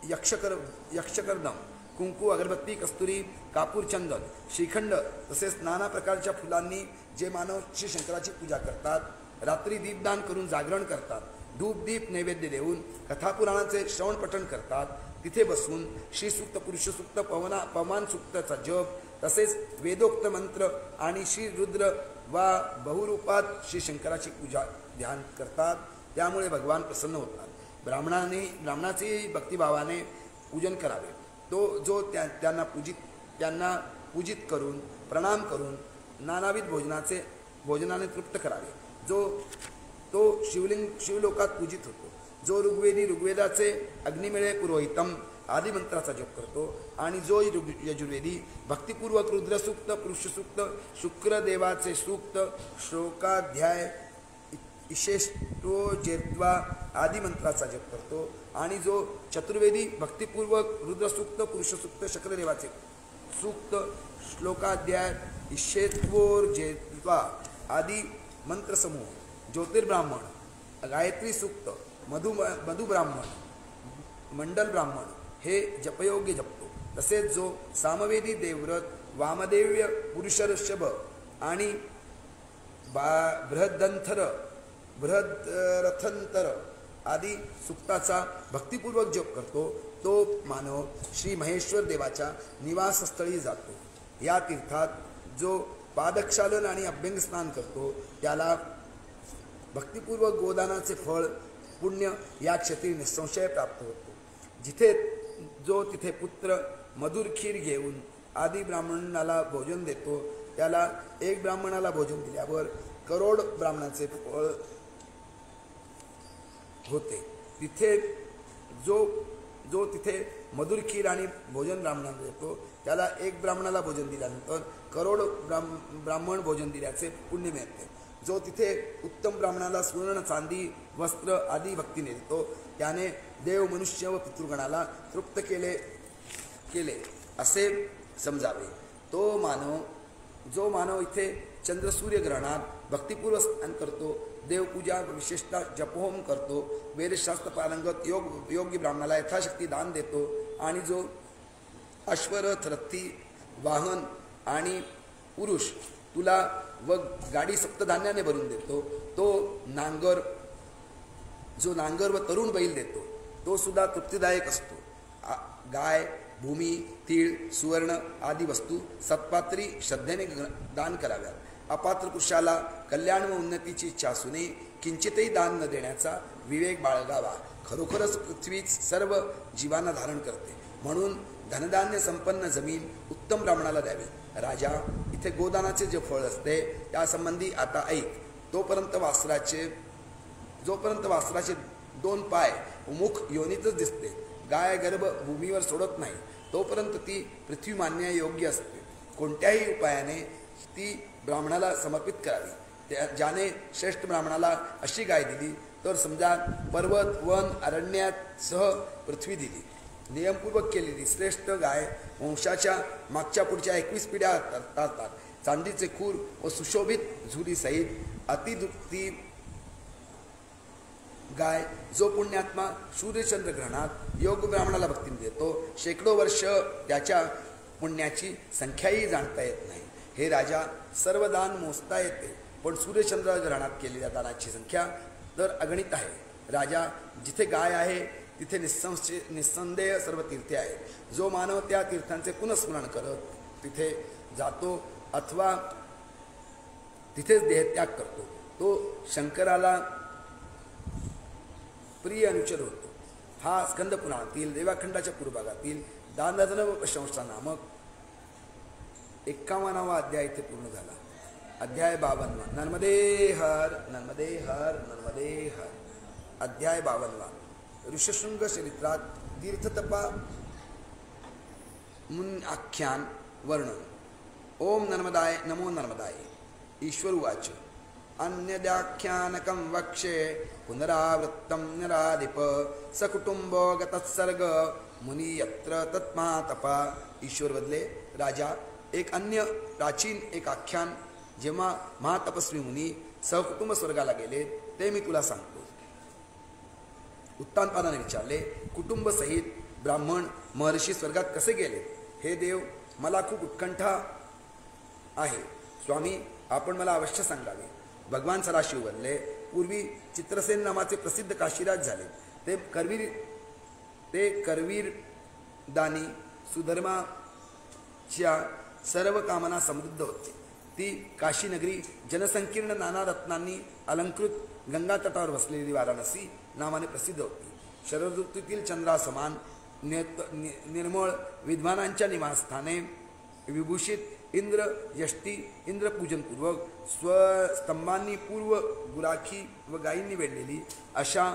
यक्षकर्दम, कुंकू, अगरबत्ती, कस्तुरी, कापूर, चंदन, श्रीखंड तसेच नाना प्रकारच्या फुलांनी जे मानव श्री शंकराची पूजा करतात, रात्री दीपदान करून जागरण करतात, धूप दीप नैवेद्य देऊन कथापुराणाचे श्रवण पठण करतात, तिथे बसून श्रीसूक्त, पुरुषसूक्त, पवमान सूक्ताचा जप तसेच वेदोक्त मंत्र आणि श्री रुद्र वा बहुरूपात श्री शंकराची पूजा ध्यान करतात. त्यामुळे भगवान प्रसन्न होतात. ब्राह्मणाचे भक्तिभावाने पूजन करावे. तो जो त्यांना पूजित करून प्रणाम करून नानाविध भोजनाने तृप्त करावे. तो शिवलोकात पूजित होतो. जो ऋग्वेदाचे अग्निमेळे पुरोहितम आदी मंत्राचा जप करतो आणि जो यजुर्वेदी भक्तिपूर्वक रुद्रसूक्त, पुरुषसूक्त, शुक्रदेवाचे सूक्त, श्लोकाध्याय, इशेष्टोजेत्वा आदी मंत्राचा जप करतो आणि जो चतुर्वेदी भक्तिपूर्वक रुद्रसूक्त, पुरुषसूक्त, शुक्रदेवाचे सूक्त, श्लोकाध्याय, इशेत्वोर्जेत्वा आदी मंत्रसमूह, ज्योतिर्ब्राह्मण, गायत्री सूक्त, मधुब्राह्मण, मंडल ब्राह्मण हे जपयोग्य जपतो. तसेच जो सामवेदी देवव्रत, वामदेव्य, पुरुषऋषभ आणि बृहद्रथंतर आदी सूक्ताचा भक्तिपूर्वक जप करतो, तो मानव श्री महेश्वर देवाच्या निवासस्थळी जातो. या तीर्थात जो पादक्षालन आणि अभ्यंग स्नान करतो त्याला भक्तिपूर्वक गोदानाचे फळ पुण्य या क्षेत्री निसंशय प्राप्त होतो. तिथे पुत्र मधुर खीर घेऊन आदी ब्राह्मणाला भोजन देतो, त्याला एक ब्राह्मणाला भोजन दिल्यावर करोड ब्राह्मणाचे फळ होते. तिथे जो तिथे मधुर खीर आणि भोजन ब्राह्मणाला देतो त्याला एक ब्राह्मणाला भोजन दिल्यानंतर करोड ब्राह्मण भोजन दिल्याचे पुण्य मिळते. जो तिथे उत्तम ब्राह्मणाला सुवर्ण, चांदी, वस्त्र आदी भक्तीने देतो त्याने देव, मनुष्य व पितृगणाला तृप्त केले असे समजावे. जो मानव इथे चंद्रसूर्य ग्रहणात भक्तिपूर्वक स्नान करतो, देवपूजा विशेषतः जपहोम करतो, वेदशास्त्र पारंगत योग्य ब्राह्मणाला यथाशक्ती दान देतो आणि जो अश्वरथ, रथी, वाहन आणि पुरुष तुला व गाडी सप्तधान्याने भरून देतो, जो नांगर व तरुण बैल देतो तो सुद्धा तृप्तिदायक असतो. गाय, भूमी, तीळ, सुवर्ण आदी वस्तू सत्पात्री श्रद्धेने दान कराव्यात. अपात्र पुरुषाला कल्याण व उन्नतीची इच्छा असूनही किंचितही दान न देण्याचा विवेक बाळगावा. खरोखरच पृथ्वीच सर्व जीवांना धारण करते, म्हणून धनधान्य संपन्न जमीन उत्तम ब्राह्मणाला द्यावी. राजा, इथे गोदानाचे जे फळ असते त्यासंबंधी आता ऐक. जोपर्यंत वासराचे 2 पाय मुख योनीतच दिसते, गाय गर्भ भूमीवर सोडत नाही, तोपर्यंत ती पृथ्वी मान्य योग्य असते. कोणत्याही उपायाने ती ब्राह्मणाला समर्पित करावी. ज्याने श्रेष्ठ ब्राह्मणाला अशी गाय दिली तर समजा पर्वत वन अरण्यात सह पृथ्वी दिली. नियमपूर्वक केलेली श्रेष्ठ गाय वंशाच्या मागच्या पुढच्या 21 पिढ्या तारतात. चांदीचे खूर व सुशोभित झुलीसहित अतिदुप्ती गाय जो पुण्यात्मा सूर्यचंद्र ग्रहणात योग ब्राह्मणाला भक्तीने देतो, शेकडो वर्ष त्याच्या पुण्याची संख्याही जाणता येत नाही. हे राजा, सर्व दान मोजता येते, पण सूर्यचंद्र ग्रहणात केलेल्या दानाची संख्या तर अगणित आहे. राजा, जिथे गाय आहे तिथे निस्संदेह सर्व तीर्थे आहे. जो मानव त्या तीर्थांचे पुनस्मरण करत तिथे जातो अथवा तिथेच देहत्याग करतो, तो शंकराला प्रिय अनुचर होतो. हा स्कंद पुराणातील रेवाखंडाच्या पूर्वभागातील दानधर्म प्रशंसा नामक 51वा अध्याय इथे पूर्ण झाला. अध्याय 52. नर्मदे हर नर्मदे हर नर्मदे हर. अध्याय 52. ऋषशृंग चरित्रात तीर्थतपा मुन आख्यान वर्णन. ओम नर्मदाय नमो नर्मदाय. ईश्वर उवाच. अन्यदाख्यानकं वक्षे पुनरावृत्तं नराधिप सकुटुंबो गतत्सर्ग मुनी यत्र तत्मातपा. ईश्वर बदले, राजा, एक अन्य प्राचीन एक आख्यान जेव्हा महातपस्वी मुनी सहकुटुंब स्वर्गाला गेले ते मी तुला सांगतो. उत्तानपादाने विचारले, कुटुंब सहित ब्राह्मण महर्षी स्वर्गात कसे गेले? हे देव, मला खूप उत्कंठा आहे. स्वामी, आपण मला अवश्य सांगावे. भगवान सदाशिव बोलले, पूर्वी चित्रसेन नावाचे प्रसिद्ध काशीराज झाले. ते करवीर दानी सुधर्माच्या सर्व कामना समृद्ध होते. ती काशी नगरी जनसंकीर्ण नाना रत्नांनी अलंकृत गंगा तटावर वसलेली वाराणसी नावाने प्रसिद्ध होती. शरद ऋतूतील चंद्रासमान निर्मळ विद्वानांच्या निवासस्थाने विभूषित इंद्र यष्टी इंद्रपूजनपूर्वक स्वस्तंभांनी पूर्व गुराखी व गायींनी वेढलेली अशा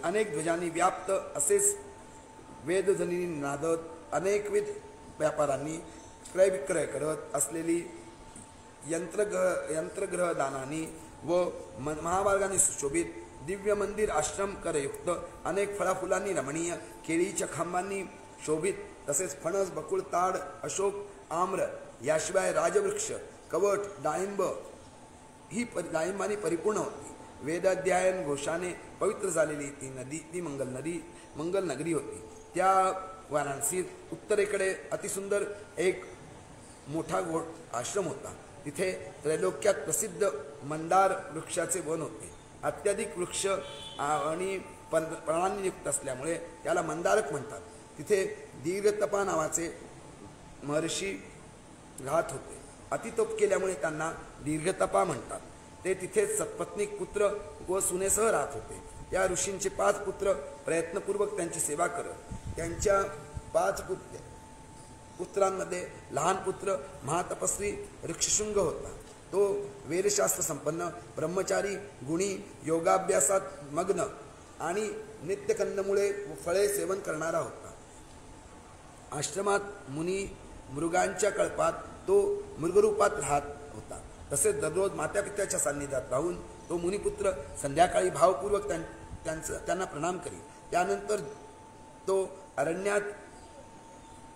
अनेक ध्वजांनी व्याप्त असेच वेदध्वनी नादत अनेकविध व्यापारांनी क्रय विक्रय करत असलेली यंत्रग्रह दानानी व महामार्गाने सुशोभित दिव्य मंदिर आश्रम करयुक्त अनेक फळाफुलांनी रमणीय केळीच्या खांबांनी शोभित तसेच फणस बकुळ ताड अशोक आम्र याशिवाय राजवृक्ष कवट डाळिंब ही डाळिंबानी परिपूर्ण होती. वेदाध्ययन घोषाने पवित्र झालेली ती मंगल नगरी होती. त्या वाराणसीत उत्तरेकडे अतिसुंदर एक मोठा आश्रम होता. तिथे त्रैलोक्यात प्रसिद्ध मंदार वृक्षाचे वन होते. अत्याधिक वृक्ष आणि प्राणांनी युक्त असल्यामुळे त्याला मंदारक म्हणतात. तिथे दीर्घतपा नावाचे महर्षी राहत होते. अतितप केल्यामुळे त्यांना दीर्घतपा म्हणतात. ते तिथेच सत्पत्नीक पुत्र व सुनेसह राहत होते. त्या ऋषींचे 5 पुत्र प्रयत्नपूर्वक त्यांची सेवा करत. त्यांच्या 5 पुत्रांमध्ये लहान पुत्र महातपस्वी ऋक्षशृंग होता. तो वेदशास्त्र संपन्न ब्रह्मचारी गुणी योगाभ्यासात मग्न आणि नित्यकंदमुळे व फळे सेवन करणारा होता. आश्रमात मुनी मृगांच्या कळपात तो मृगरूपात राहत होता. तसेच दररोज मातापित्याच्या सान्निध्यात राहून तो मुनिपुत्र संध्याकाळी भावपूर्वक त्यांना प्रणाम करी. त्यानंतर तो अरण्यात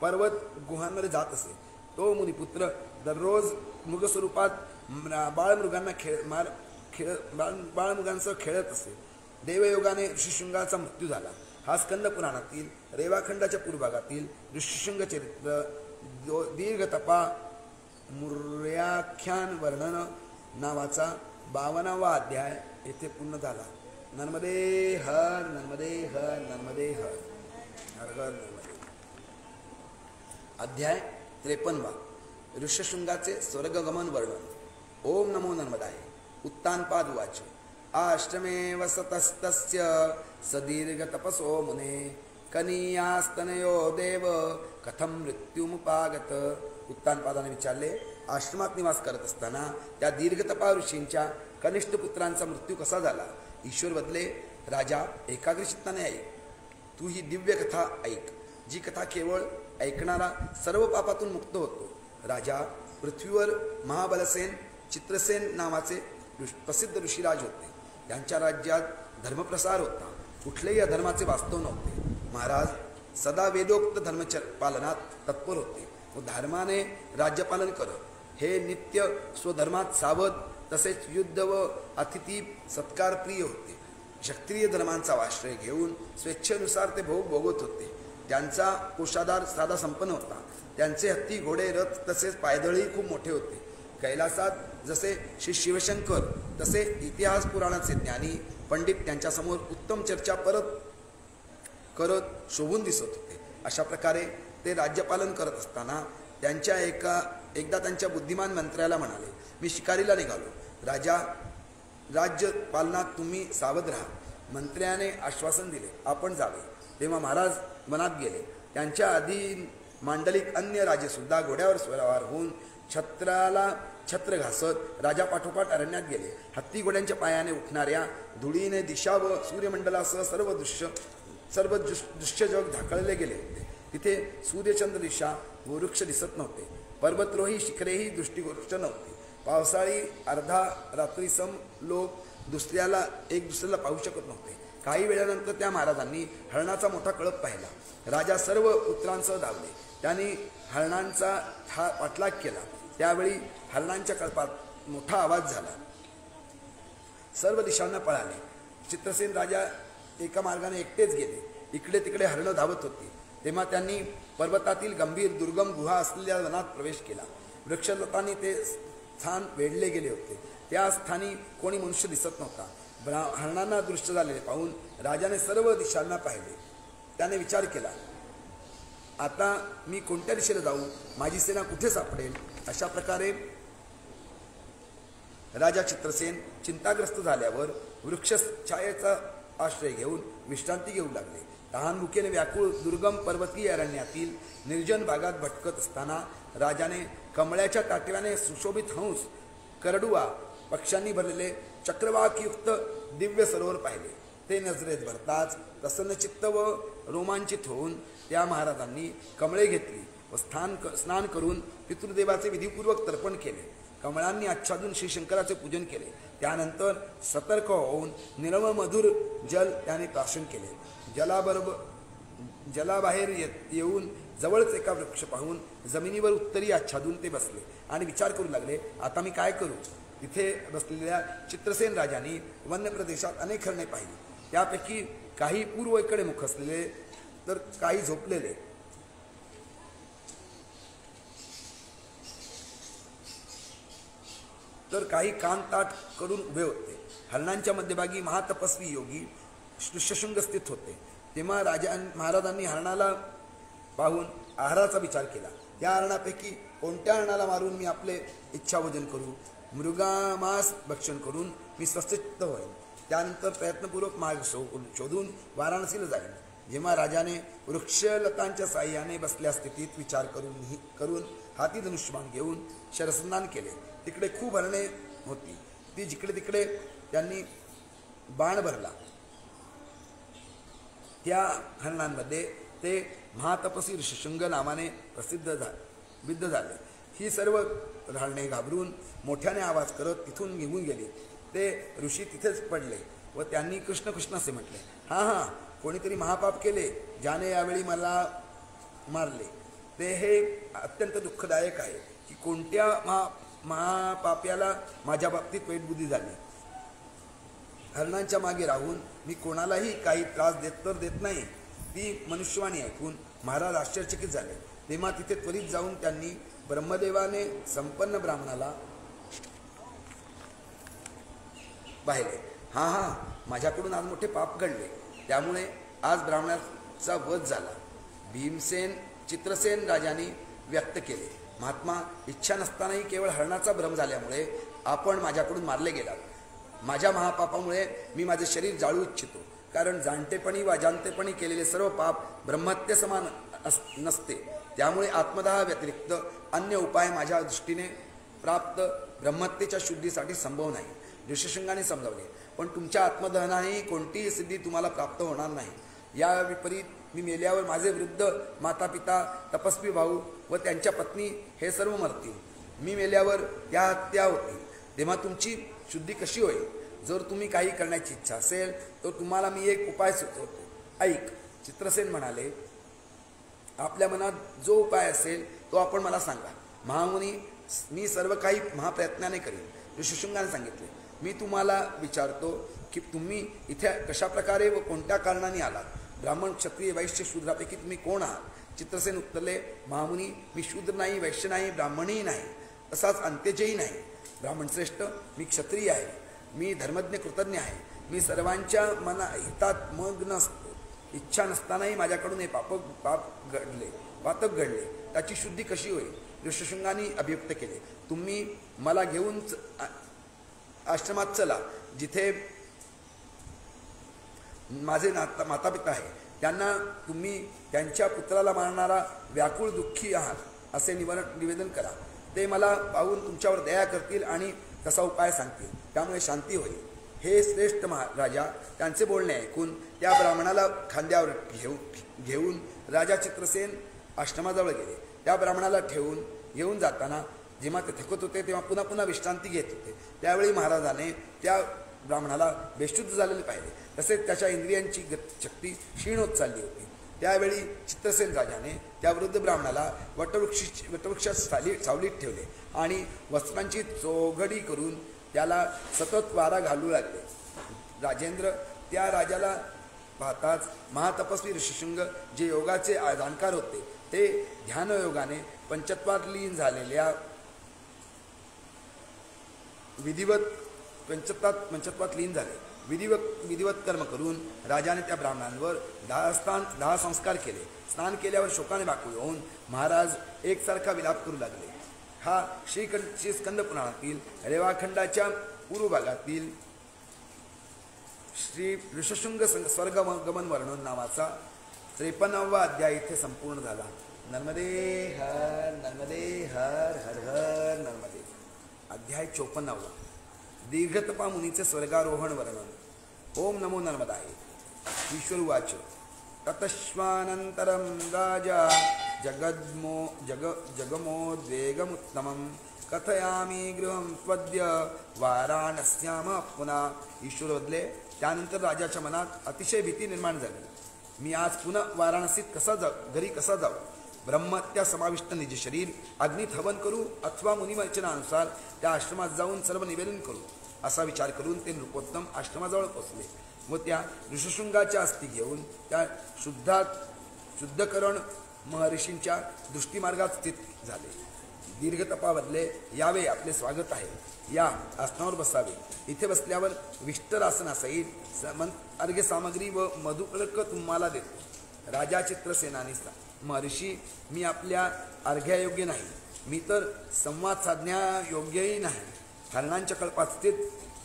पर्वत गुहांमध्ये जात असे. तो मुनिपुत्र दररोज मृगस्वरूपात बाळमृगांसह खेळत असे. देवयोगाने ऋषिशृंगाचा मृत्यू झाला. हा स्कंद पुराणातील रेवाखंडाच्या पूर्वभागातील ऋषिशृंग चरित्र दीर्घतपा मूर्याख्यान वर्णन नावाचा 52वा अध्याय येथे पूर्ण झाला. नर्मदे हर नर्मदे हर नर्मदे हर हर हर नर्मदे. अध्याय 53. ऋषशृंगाचे स्वर्गगमन वर्णन. ओम नमो नर्मदाय. उत्तानपाद उवाच. आश्रमे वसतस्तस्य सदीर्घतपसो मुने कनीयास्तनयो देव कथम मृत्युमुपागत. उत्तानपादाने विचारले, आश्रमात निवास करत असताना त्या दीर्घतपा ऋषींच्या कनिष्ठ पुत्रांचा मृत्यू कसा झाला? ईश्वर बदले, राजा, एकाग्रचित्ताने ऐक. तू ही दिव्य कथा ऐक. जी कथा केवळ ऐकणारा सर्व पापातून मुक्त होतो. राजा पृथ्वीवर महाबलसेन चित्रसेन नावाचे प्रसिद्ध ऋषीराज होते. त्यांच्या राज्यात धर्मप्रसार होता. कुठलेही अधर्माचे वास्तव नव्हते. महाराज सदा वेदोक्त पालनात तत्पर होते व धर्माने राज्यपालन करत. हे नित्य स्वधर्मात सावध तसेच युद्ध व अतिथी सत्कार प्रिय होते. क्षत्रिय धर्मांचा आश्रय घेऊन स्वेच्छेनुसार ते भोग भोगत होते. त्यांचा कोषाधार साधा संपन्न होता. त्यांचे हत्ती घोडे रथ तसेच पायदळही खूप मोठे होते. कैलासात जसे श्री शिवशंकर तसे इतिहास पुराणाचे ज्ञानी पंडित त्यांच्यासमोर उत्तम चर्चा करत शोभून दिसत होते. अशा प्रकारे ते राज्यपालन करत असताना एकदा त्यांच्या बुद्धिमान मंत्र्याला म्हणाले, मी शिकारीला निघालो. राजा, राज्य पालनात तुम्ही सावध राहा. मंत्र्याने आश्वासन दिले, आपण जावे. तेव्हा महाराज वनात गेले. त्यांच्या आधी मांडलिक अन्य राजेसुद्धा घोड्यावर सवार होऊन छत्राला छत्र घासत राजापाठोपाठ अरण्यात गेले. हत्ती घोड्यांच्या पायाने उठणाऱ्या धुळीने दिशा व सूर्यमंडलासह सर्व दृश्य जग झाकळले गेले होते. तिथे सूर्यचंद्र दिशा व वृक्ष दिसत नव्हते. पर्वतरोही शिखरेही दृष्टिगोष्ट नव्हती. पावसाळी अर्धा रात्रीसम लोक एक दुसऱ्याला पाहू शकत नव्हते. काही वेळानंतर त्या महाराजांनी हरणाचा मोठा कळप पाहिला. राजा सर्व पुत्रांसह धावले. त्यांनी हरणांचा पाठलाग केला. त्यावेळी हरणांच्या कळपात मोठा आवाज झाला. सर्व दिशांना पळाले. चित्रसेन राजा एका मार्गाने एकटेच गेले. इकडे तिकडे हरणं धावत होती. तेव्हा त्यांनी पर्वतातील गंभीर दुर्गम गुहा असलेल्या वनात प्रवेश केला. वृक्षलतांनी ते स्थान वेढले गेले होते. त्या स्थानी कोणी मनुष्य दिसत नव्हता. हरणांना दृष्ट झालेले पाहून राजाने सर्व दिशांना पाहिले. त्याने विचार केला, आता मी कोणत्या दिशेला जाऊ, माझी सेना कुठे सापडेल. अशा प्रकारे राजा चित्रसेन चिंताग्रस्त झाल्यावर वृक्ष छायेचा आश्रय घेऊन विश्रांती घेऊ लागले. तहान भुकेने व्याकुळ दुर्गम पर्वतीय अरण्यातील निर्जन भागात भटकत असताना राजाने कमळाच्या ताटव्याने सुशोभित हंस, करडुआ, पक्ष्यांनी भरलेले चक्रवाकयुक्त दिव्य सरोवर पाहिले. ते नजरेत भरताच प्रसन्नचित्त व रोमांचित होऊन त्या महाराजांनी कमळे घेतली व स्नान करून पितृदेवाचे विधिपूर्वक तर्पण केले. कमळांनी आच्छादून श्री शंकराचे पूजन केले. त्यानंतर सतर्क होऊन निर्मळ मधुर जल त्याने प्राशन केले. जलाबाहेर येऊन जवळच एका वृक्ष पाहून जमिनीवर उत्तरी आच्छादून ते बसले आणि विचार करू लागले, आता मी काय करू. तिथे बसलेल्या चित्रसेन राजांनी वन्य प्रदेशात अनेक हरणे पाहिली. त्यापैकी काही पूर्वेकडे मुख असलेले तर काही झोपलेले. तर काही कान ताट करून उभे होते. हरणांच्या मध्यभागी महातपस्वी योगी ऋष्यशृंग स्थित होते. तेव्हा महाराजांनी हरणाला पाहून आहाराचा विचार केला. या हरणापैकी कोणत्या हरणाला मारून मी आपले इच्छाभोजन करू. मृगामांस भक्षण करून मी स्वस्थचित्त होईल. त्यानंतर प्रयत्नपूर्वक मार्ग शोधून वाराणसीला जाईल. जेव्हा राजाने वृक्षलतांच्या साह्याने बसल्या स्थितीत विचार करून हाती धनुष्यबाण घेऊन शरस्नान केले. तिकडे खूप हरणे होती. ती जिकडे तिकडे त्यांनी बाण भरला. त्या हरणांमध्ये ते महातपसी ऋषशृंग नावाने विद्ध झाले. ही सर्व हरणे घाबरून मोठ्याने आवाज करत तिथून निघून गेली. ते ऋषी तिथेच पडले व त्यांनी कृष्ण कृष्ण असे म्हटले, हां कोणीतरी महापाप केले ज्याने यावेळी मला मारले. ते हे अत्यंत दुःखदायक आहे की कोणत्या महापाप्याला माझ्या बाबतीत वाईट बुद्धी झाली. हरणांच्या मागे राहून मी कोणालाही काही त्रास देत नाही. ती मनुष्यवाणी ऐकून महाराज आश्चर्यचकित झाले. तेव्हा तिथे त्वरित जाऊन त्यांनी ब्रह्मदेवाने संपन्न ब्राह्मणाला पाहिले. माझ्याकडून आज मोठे पाप घडले, त्यामुळे आज ब्राह्मणाचा वध झाला. भीमसेन चित्रसेन राजांनी व्यक्त केले, महात्मा, इच्छा नसतानाही केवळ हरणाचा भ्रम झाल्यामुळे आपण माझ्याकडून मारले गेलात. माझ्या महापापामुळे मी माझे शरीर जाळू इच्छितो, कारण जाणतेपणी वा अजाणतेपणी केलेले सर्व पाप ब्रह्महत्ये समान नसते. त्यामुळे आत्मदाह व्यतिरिक्त अन्य उपाय माझ्या दृष्टीने प्राप्त ब्रह्महत्येच्या शुद्धीसाठी संभव नाही. ऋषशृंगाने समजावले, पण तुमच्या आत्मदहनानेही कोणतीही सिद्धी तुम्हाला प्राप्त होणार नाही. या विपरीत मी मेल्यावर माझे वृद्ध माता पिता, तपस्वी भाऊ व त्यांच्या पत्नी हे सर्व मरतील. मी मेल्यावर त्या हत्या होतील. तेव्हा तुमची शुद्धी कशी होईल? जर तुम्ही काही करण्याची इच्छा असेल तर तुम्हाला मी एक उपाय सुचवतो, ऐक. चित्रसेन म्हणाले, आपल्या मनात जो उपाय असेल तो आपण मला सांगा. महामुनी, मी सर्व काही महाप्रयत्नाने करीन. ऋषिशृंगाने सांगितले, मी तुम्हाला विचारतो की तुम्ही इथे कशा प्रकारे व कोणत्या कारणाने आलात? ब्राह्मण, क्षत्रिय, वैश्य, शूद्रापैकी तुम्ही कोण आहात? चित्रसेन उत्तरले, महामुनी, मी शूद्र नाही, वैश्य नाही, ब्राह्मणही नाही, तसाच अंत्यजही नाही. ब्राह्मण श्रेष्ठ, मी क्षत्रिय आहे, मी धर्मज्ञ कृतज्ञ आहे, मी सर्वांच्या हितात मग्न असतो. इच्छा नसतानाही माझ्याकडून हे पातक घडले, त्याची शुद्धी कशी होईल? ऋषिशृंगाने अभिव्यक्त केले, तुम्ही मला घेऊन आश्रमात चला, जिथे माझे माता पिता आहे. त्यांना तुम्ही त्यांच्या पुत्राला मारणारा व्याकुळ दुःखी आहात असे निवेदन करा. ते मला पाहून तुमच्यावर दया करतील आणि तसा उपाय सांगतील, त्यामुळे शांती होईल. हे श्रेष्ठ महाराजा, त्यांचे बोलणे ऐकून त्या ब्राह्मणाला खांद्यावर घेऊन राजा चित्रसेन आश्रमाजवळ गेले. त्या ब्राह्मणाला ठेवून येऊन जाताना जेव्हा ते थकत होते तेव्हा पुन्हा पुन्हा विश्रांती घेत होते. त्यावेळी महाराजाने त्या ब्राह्मणाला बेशुद्ध झालेले पाहिले. तसेच त्याच्या इंद्रियांची शक्ती क्षीण होत चालली होती. त्यावेळी चित्रसेन राजाने त्या वृद्ध ब्राह्मणाला वटवृक्षात सावलीत ठेवले आणि वस्त्रांची चोघडी करून त्याला सतत वारा घालू लागले. राजेंद्र, त्या राजाला पाहताच महातपस्वी ऋषिशृंग, जे योगाचे जाणकार होते, ते ध्यानयोगाने पंचत्वात लीन झालेल्या पंचत्वात लीन झाले. विधिवत कर्म करून राजाने त्या ब्राह्मणांवर 10 संस्कार केले. स्नान केल्यावर शोकाने व्याकुळ होऊन महाराज एकसारखा विलाप करू लागले. हा श्री स्कंद पुराणातील रेवाखंडाच्या पूर्व भागातील श्री ऋषशृंग स्वर्गगमन वर्णन नावाचा 53वा अध्याय इथे संपूर्ण झाला. नर्मदे हर, नर्मदे हर, हर हर नर्मदे. अध्याय 54वा, दीर्घतपा मुनीचे स्वर्गारोहण वर्णन. ओम नमो नर्मदाय. ईश्वर उवाच, ततश्वानन्तरं राजा जगमोद्वेगमुत्तमं कथयामि गृहं त्वद्य वाराणस्याम पुन्हा. ईश्वर बदले, त्यानंतर राजाच्या मनात अतिशय भीती निर्माण झाली. मी आज पुन्हा वाराणसीत घरी कसा जाऊ? ब्रह्मत्या समाविष्ट निज शरीर अग्नीत हवन करू अथवा मुनिवचनानुसार त्या आश्रमात जाऊन सर्व निवेदन करू, असा विचार करून ते नृपोत्तम आश्रमाजवळ पोचले व त्या ऋषशृंगाच्या अस्थी घेऊन त्या शुद्धकरण महर्षींच्या दृष्टीमार्गात स्थित झाले. दीर्घतपाबदले, यावे, आपले स्वागत आहे. या आसनावर बसावे. इथे बसल्यावर विष्टरासन असाईल. अर्घ्य सामग्री व मधुकर्क तुम्हाला देतो. राजा चित्रसेनाने, महर्षी, मी आपल्या अर्घ्यायोग्य नाही, मी तर संवाद साधण्यायोग्यही नाही. हरणांच्या कल्पात स्थित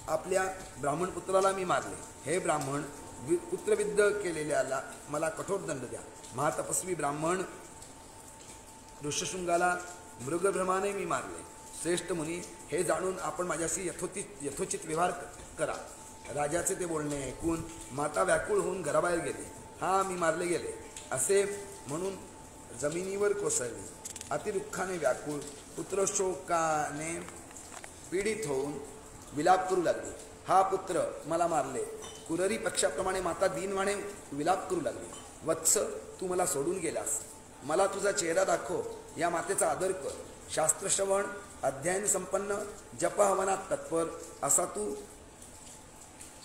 आपल्या ब्राह्मण पुत्राला मी मारले. हे ब्राह्मण, पुत्रविद्ध केलेल्याला मला कठोर दंड द्या. महातपस्वी ब्राह्मण ऋषशृंगाला मृगभ्रमाने मी मारले. श्रेष्ठ मुनी, हे जाणून आपण माझ्याशी यथोचित व्यवहार करा. राजाचे ते बोलणे ऐकून माता व्याकुळ होऊन घराबाहेर गेली. हा, मी मारले गेले असे म्हणून जमिनीवर कोसळली. अतिदुःखाने व्याकुळ, पुत्रशोकाने पीडित होऊन विलाप करू लागली. हा पुत्र मला मारले. कुररी पक्षाप्रमाणे माता दीनवाणे विलाप करू लागली. वत्स, तू मला सोडून गेलास, मला तुझा चेहरा दाखव. या मातेचा आदर कर. शास्त्रश्रवण, अध्ययन संपन्न, जपहवनात तत्पर असा तू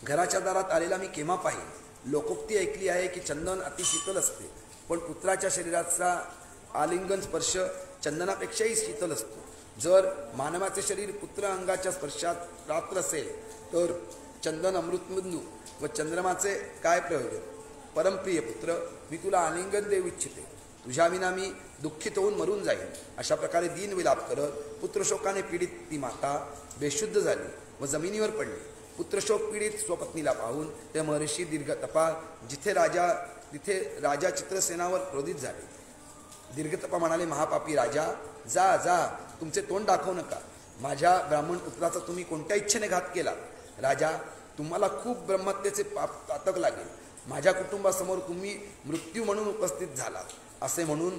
घराच्या दारात आलेला मी केव्हा पाहिन? लोकोक्ती ऐकली आहे की चंदन अतिशीतल असते, पण पुत्राच्या शरीराचा आलिंगन स्पर्श चंदनापेक्षाही शीतल असतो. जर मानवाचे शरीर पुत्र अंगाच्या स्पर्शात रात्र असेल तर चंदन अमृतबिंदू व चंद्रमाचे काय प्रयोजन? परमप्रिय पुत्र, मी तुला आलिंगन देऊ इच्छिते. तुझ्या विना मी दुःखित होऊन मरून जाईन. अशा प्रकारे दीन विलाप करत पुत्रशोकाने पीडित ती माता बेशुद्ध झाली व जमिनीवर पडली. पुत्रशोक पीडित स्वपत्नीला पाहून ते महर्षी दीर्घतपा तिथे राजा चित्रसेनावर क्रोधित झाले. दीर्घतपा म्हणाले, महापापी राजा, जा जा, तुमचे तोंड दाखवू नका. माझ्या ब्राह्मण पुत्राचा तुम्ही कोणत्या इच्छेने घात केला? राजा, तुम्हाला खूप ब्रह्मत्याचे पातक लागेल. माझ्या कुटुंबासमोर तुम्ही मृत्यू म्हणून उपस्थित झालात असे म्हणून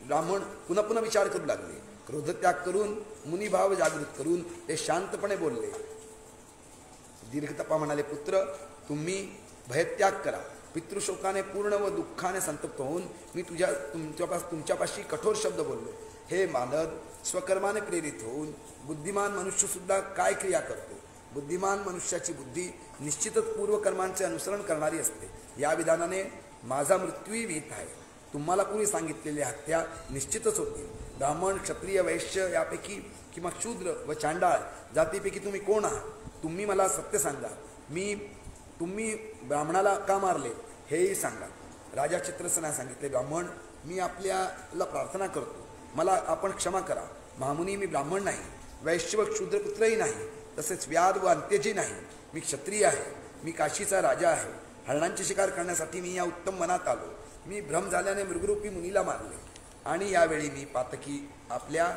ब्राह्मण पुन्हा पुन्हा विचार करू लागले. क्रोधत्याग करून मुनिभाव जागृत करून ते शांतपणे बोलले. दीर्घतपा म्हणाले, पुत्र तुम्ही भयत्याग करा. पितृशोकाने पूर्ण व दुःखाने संतप्त होऊन मी तुमच्यापाशी कठोर शब्द बोललो. हे मानद, स्वकर्माने प्रेरित होऊन बुद्धिमान मनुष्यसुद्धा काय क्रिया करतो? बुद्धिमान मनुष्याची बुद्धी निश्चितच पूर्वकर्मांचे अनुसरण करणारी असते. या विधानाने माझा मृत्यूही विहित आहे. तुम्हाला पूर्वी सांगितलेली हत्या निश्चितच होती. ब्राह्मण, क्षत्रिय, वैश्य यापैकी किंवा शूद्र व चांडाळ जातीपैकी तुम्ही कोण आहात? तुम्ही मला सत्य सांगा. तुम्ही ब्राह्मणाला का मारले हेही सांगा. राजा चित्रसेना सांगितले, ब्राह्मण, मी आपल्याला प्रार्थना करतो, मला आपण क्षमा करा. महामुनी, मी ब्राह्मण नाही, वैश्य व शूद्रपुत्रही नाही, तसेच व्याध व अंत्यजी नाही. मी क्षत्रिय आहे. मी काशीचा राजा आहे. हरणांची शिकार करण्यासाठी मी या उत्तम वनात आलो. मी भ्रम झाल्याने मृगरूपी मुनीला मारले आणि यावेळी मी पातकी आपल्या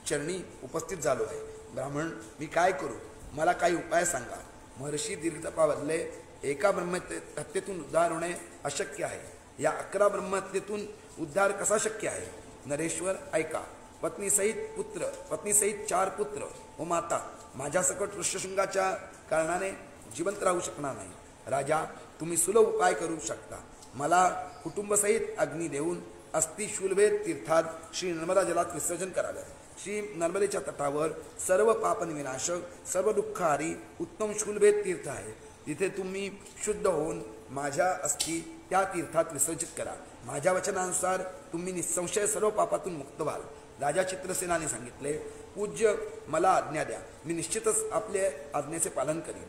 चरणी उपस्थित झालो आहे. ब्राह्मण, मी काय करू? मला काही उपाय सांगा. महर्षी दीर्घतपावरले, एका ब्रह्महत्येतून उद्धार होणे अशक्य आहे. या 11 ब्रह्महत्येतून उद्धार कसा शक्य आहे? नरेश्वर, ऐका. पत्नीसहित 4 पुत्र व माता माझ्यासकट ऋष्यशृंगाच्या कारणाने जिवंत राहू शकणार नाही. राजा, तुम्ही सुलभ उपाय करू शकता. मला कुटुंबसहित अग्नी देऊन अस्थि शूलभेद तीर्थात श्री नर्मदा जलात विसर्जन करावे. श्री नर्मदेच्या तटावर सर्व पापनिविनाशक, सर्व दुःखहारी उत्तम शूलभेद तीर्थ आहे. तिथे तुम्ही शुद्ध होऊन माझ्या अस्थी त्या तीर्थात विसर्जित करा. माझ्या वचनानुसार तुम्ही निसंशय सर्व पापातून मुक्त व्हाल. राजा चित्रसेनाने सांगितले, पूज्य, मला आज्ञा द्या. मी निश्चितच आपले आज्ञेचे पालन करीन.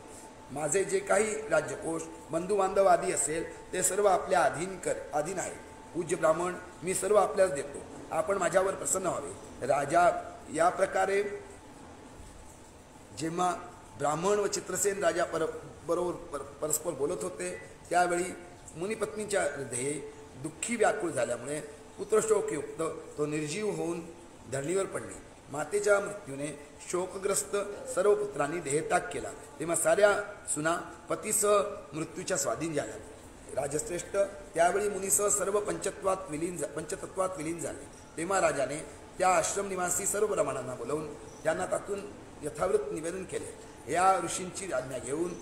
माझे जे काही राज्यकोष, बंधुबांधव आदी असेल ते सर्व आपल्या अधीन आहे. पूज्य ब्राह्मण, मी सर्व आपल्यास देतो. आपण माझ्यावर प्रसन्न व्हावे. राजा या प्रकारे जेव्हा ब्राह्मण व चित्रसेन राजा बरोबर परस्पर बोलत होते त्यावेळी मुनिपत्नीच्या हृदये दुःखी व्याकुळ झाल्यामुळे पुत्रशोकयुक्त तो निर्जीव होऊन धरणीवर पडले. मातेच्या मृत्यूने शोकग्रस्त सर्व पुत्रांनी देहत्याग केला. तेव्हा साऱ्या सुना पतीसह मृत्यूच्या स्वाधीन झाल्या. राजश्रेष्ठ, त्यावेळी मुनीसह सर्व पंचतत्वात विलीन झाले. तेव्हा राजाने त्या आश्रम निवासी सर्व ब्राह्मणांना बोलावून त्यांना त्यातून यथावृत्त निवेदन केले. त्या ऋषींची आज्ञा घेऊन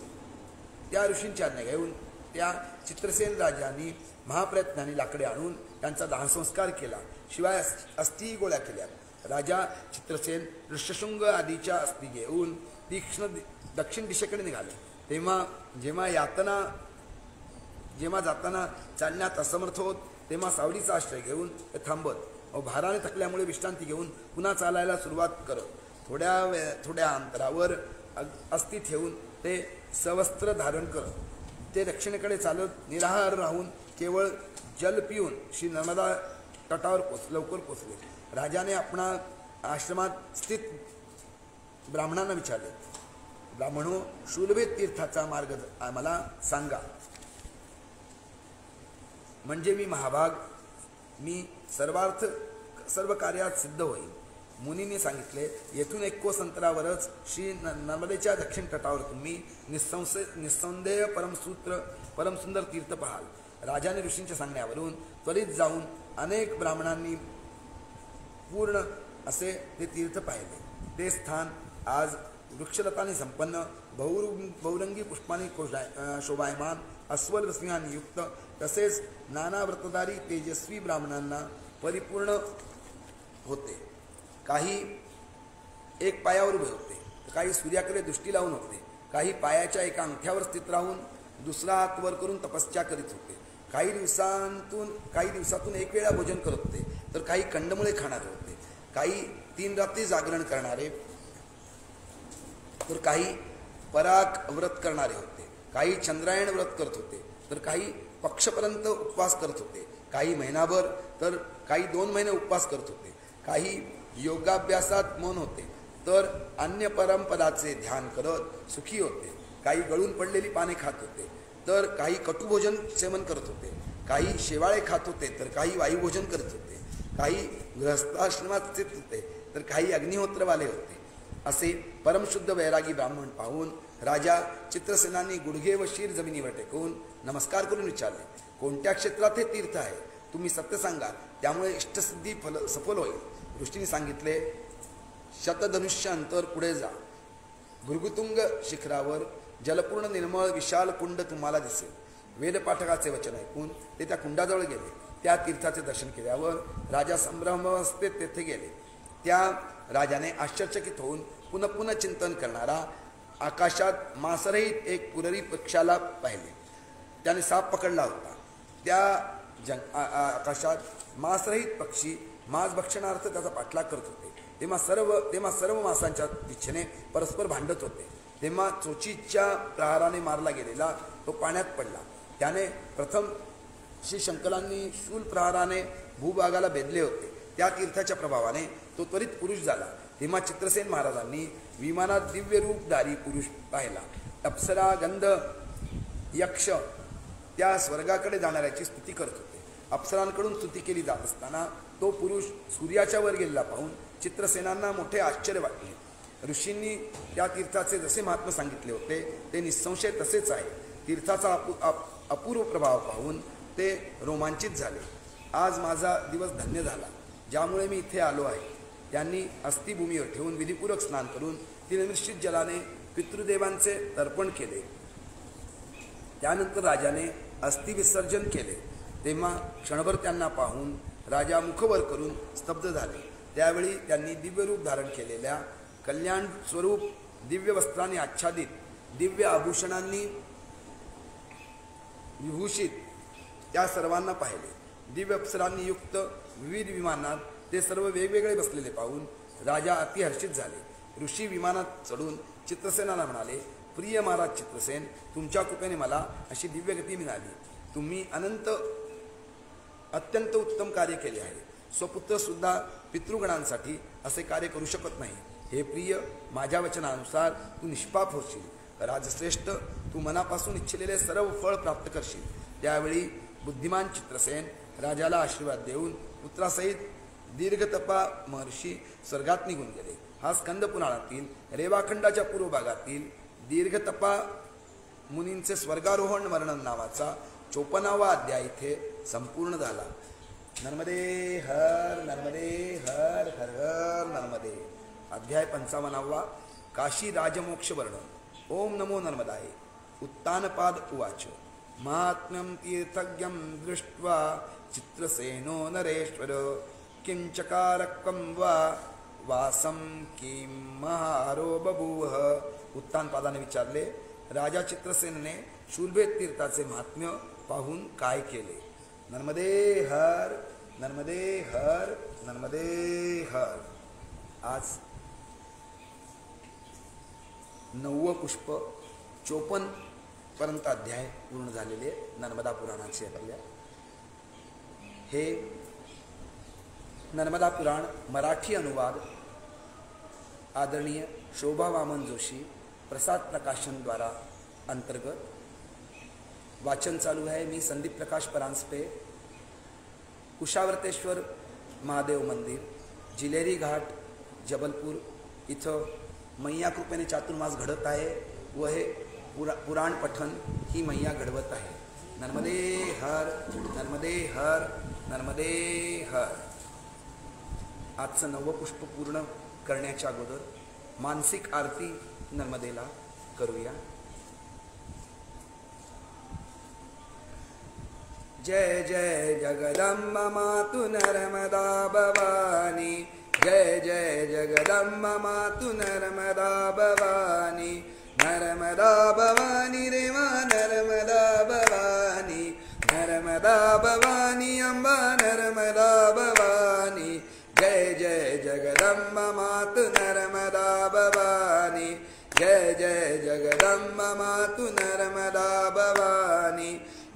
त्या चित्रसेन राजांनी महाप्रयत्नाने लाकडे आणून त्यांचा दाहसंस्कार केला. शिवाय अस्थी गोळ्या केल्या. राजा चित्रसेन ऋष्यशृंग आदीच्या अस्थी घेऊन तीक्ष्ण दक्षिण दिशेकडे निघाले. तेव्हा जेव्हा जाताना चालण्यात असमर्थ होत तेव्हा सावलीचा आश्रय घेऊन ते थांबत व भाराने थकल्यामुळे विश्रांती घेऊन पुन्हा चालायला सुरुवात करत थोड्या अंतरावर अस्थी ठेवून ते सवस्त्र धारण करत ते दक्षिणेकडे चालत निराहार राहून केवळ जल पिऊन श्री नर्मदा तटावर लवकर पोचले. राजाने आपणा आश्रमात स्थित ब्राह्मणांना विचारले, ब्राह्मणो, शूलभेद तीर्थाचा मार्ग आम्हाला सांगा, म्हणजे मी सर्व कार्यात सिद्ध होईल. मुनींनी सांगितले, येथून 1 कोस अंतरावरच श्री नर्मदेच्या दक्षिण तटावर तुम्ही निस्संदेह परमसुंदर तीर्थ पाहाल. राजाने ऋषींच्या सांगण्यावरून त्वरित जाऊन अनेक ब्राह्मणांनी पूर्ण असे ते तीर्थ पाहिले. ते स्थान आज वृक्षलताने संपन्न, बहुरंगी पुष्पांनी शोभायमान, अस्वल सिंहांनी युक्त, तसेच नाना व्रतधारी तेजस्वी ब्राह्मणांना परिपूर्ण होते. काही एक पायावर उभे होते, काही सूर्याकडे दृष्टी लावून होते, काही पायाच्या एका अंगठ्यावर स्थित राहून दुसरा हात वर करून तपस्या करीत होते. काही दिवसातून 1 वेळा भोजन करत होते, तर काही कंदमुळे खाणारे होते, काही 3 रात्री जागरण करणारे, तर काही पराग व्रत करणारे होते, काही चंद्रायण व्रत करत होते, तर काही पक्षपर्यंत उपवास करत होते, काही महिनाभर, तर काही 2 महिने उपवास करत होते, काही योगाभ्यासात मौन होते, तर अन्य परमपदाचे ध्यान करत सुखी होते, काही गळून पडलेली पाने खात होते, तर काही कटुभोजन सेवन करत होते, काही शेवाळे खात होते, तर काही वायुभोजन करत होते, काही गृहस्थाश्रमात स्थित होते, तर काही अग्निहोत्रवाले होते. असे परमशुद्ध वैरागी ब्राह्मण पाहून राजा चित्रसेनांनी गुडघे व शीर जमिनीवर टेकवून नमस्कार करून विचारले, कोणत्या क्षेत्रात हे तीर्थ आहे? तुम्ही सत्य सांगा, त्यामुळे इष्टसिद्धी सफल होईल. ऋषींनी सांगितले, शतधनुष्य अंतर पुढे जा. भृगुतुंग शिखरावर जलपूर्ण निर्मळ विशाल कुंड तुम्हाला दिसेल. वेदपाठकाचे वचन ऐकून ते त्या कुंडाजवळ गेले. त्या तीर्थाचे दर्शन केल्यावर राजा संभ्रमावस्थेत तेथे गेले. त्या राजाने आश्चर्यचकित होऊन पुन्हा पुन्हा चिंतन करणारा आकाशात मांसरहित एक पुररी पक्षाला पाहिले. त्याने साप पकडला होता. त्या आकाशात मांसरहित पक्षी मांस भक्षणार्थ त्याचा पाठलाग करत होते. तेव्हा सर्व मांसांच्या इच्छेने परस्पर भांडत होते. तेव्हा चोचीच्या प्रहाराने मारला गेलेला तो पाण्यात पडला. त्याने प्रथम श्री शंकरांनी शूल प्रहाराने भूभागाला भेदले होते. त्या तीर्थाच्या प्रभावाने तो त्वरित पुरुष झाला. तेव्हा चित्रसेन महाराजांनी विमानात दिव्य रूपधारी पुरुष पाहिला. अप्सरा, गंध, यक्ष त्या स्वर्गाकडे जाणाऱ्याची स्तुती करत होते. अप्सरांकडून स्तुती केली जात असताना तो पुरुष सूर्याच्या वर गेलेला पाहून चित्रसेनांना मोठे आश्चर्य वाटले. ऋषींनी त्या तीर्थाचे जसे महात्म्य सांगितले होते ते निसंशय तसेच आहे. तीर्थाचा अपूर्व प्रभाव पाहून ते रोमांचित झाले. आज माझा दिवस धन्य झाला, ज्यामुळे मी इथे आलो आहे. त्यांनी अस्थिभूमीवर ठेवून विधिपूर्वक स्नान करून तिलमिश्रित जलाने पितृदेवांचे तर्पण केले. त्यानंतर राजाने अस्थि विसर्जन केले. तेव्हा क्षणभर त्यांना पाहून राजा मुखवर करून स्तब्ध झाले. त्यावेळी त्यांनी दिव्य रूप धारण केलेल्या कल्याण स्वरूप दिव्य वस्त्रांनी आच्छादित, दिव्य आभूषणांनी विभूषित त्या सर्वांना पाहिले. दिव्य अप्सरांनी युक्त विविध विमानात ते सर्व वेगवेगळे बसलेले पाहून राजा अतिहर्षित झाले. ऋषी विमानात चढून चित्रसेनाला म्हणाले, प्रिय महाराज चित्रसेन, तुमच्या कृपेने मला अशी दिव्य गती मिळाली. तुम्ही अत्यंत उत्तम कार्य केले आहे. स्वपुत्र सुद्धा पितृगणांसाठी असे कार्य करू शकत नाही. हे प्रिय, माझ्या वचनानुसार तू निष्पाप होशील. राजश्रेष्ठ, तू मनापासून इच्छिलेले सर्व फळ प्राप्त करशील. त्यावेळी बुद्धिमान चित्रसेन राजाला आशीर्वाद देऊन पुत्रासहित दीर्घतपा महर्षी स्वर्गात निघून गेले. हा स्कंद पुराणातील रेवाखंडाच्या पूर्व भागातील दीर्घतपा मुनींचे स्वर्गारोहण वर्णन नावाचा 54वा अध्याय इथे संपूर्ण झाला. नर्मदे हर नर्मदे हर हर हर नर्मदे. अध्याय 55वा काशी राजमोक्ष वर्णन. ओम नमो नर्मदाय. उत्तानपाद उवाच. महात्म्यं तीर्थज्ञं दृष्ट्वा चित्रसेनो नरेश्वर किंचकारक्वं वा वासं किं महारो बभूव. उत्तानपादाने विचारले, राजा चित्रसेनने शूलभेद तीर्थाचे महात्म्य पाहून काय केले? नर्मदे हर नर्मदे हर नर्मदे हर. आज 9व पुष्प 54 पर्यंत अध्याय पूर्ण झालेले नर्मदा पुराणाचे आपल्या. हे नर्मदा पुराण मराठी अनुवाद आदरणीय शोभा वामन जोशी प्रसाद प्रकाशन द्वारा अंतर्गत वाचन चालू आहे. मी संदीप प्रकाश परांजपे, कुशावर्तेश्वर महादेव मंदिर, जिलेरी घाट, जबलपूर इथं मैया कृपेने चातुर्मास घडत आहे व हे पुराण पठन ही मैया घडवत आहे. नर्मदे हर नर्मदे हर नर्मदे हर. आजचं 9वं पुष्प पूर्ण करण्याच्या अगोदर मानसिक आरती नर्मदेला करूया. जय जय जगदम्बा मातु नर्मदा भवानी. जय जय जगदम्बा मातु नर्मदा भवानी. नर्मदा भवानी रेवा नर्मदा भवानी. नर्मदा भवानी अम्बा नर्मदा भवानी. जय जय जगदम्बा मातु नर्मदा भवानी. जय जय जगदम्बा मातु नर्मदा भवानी.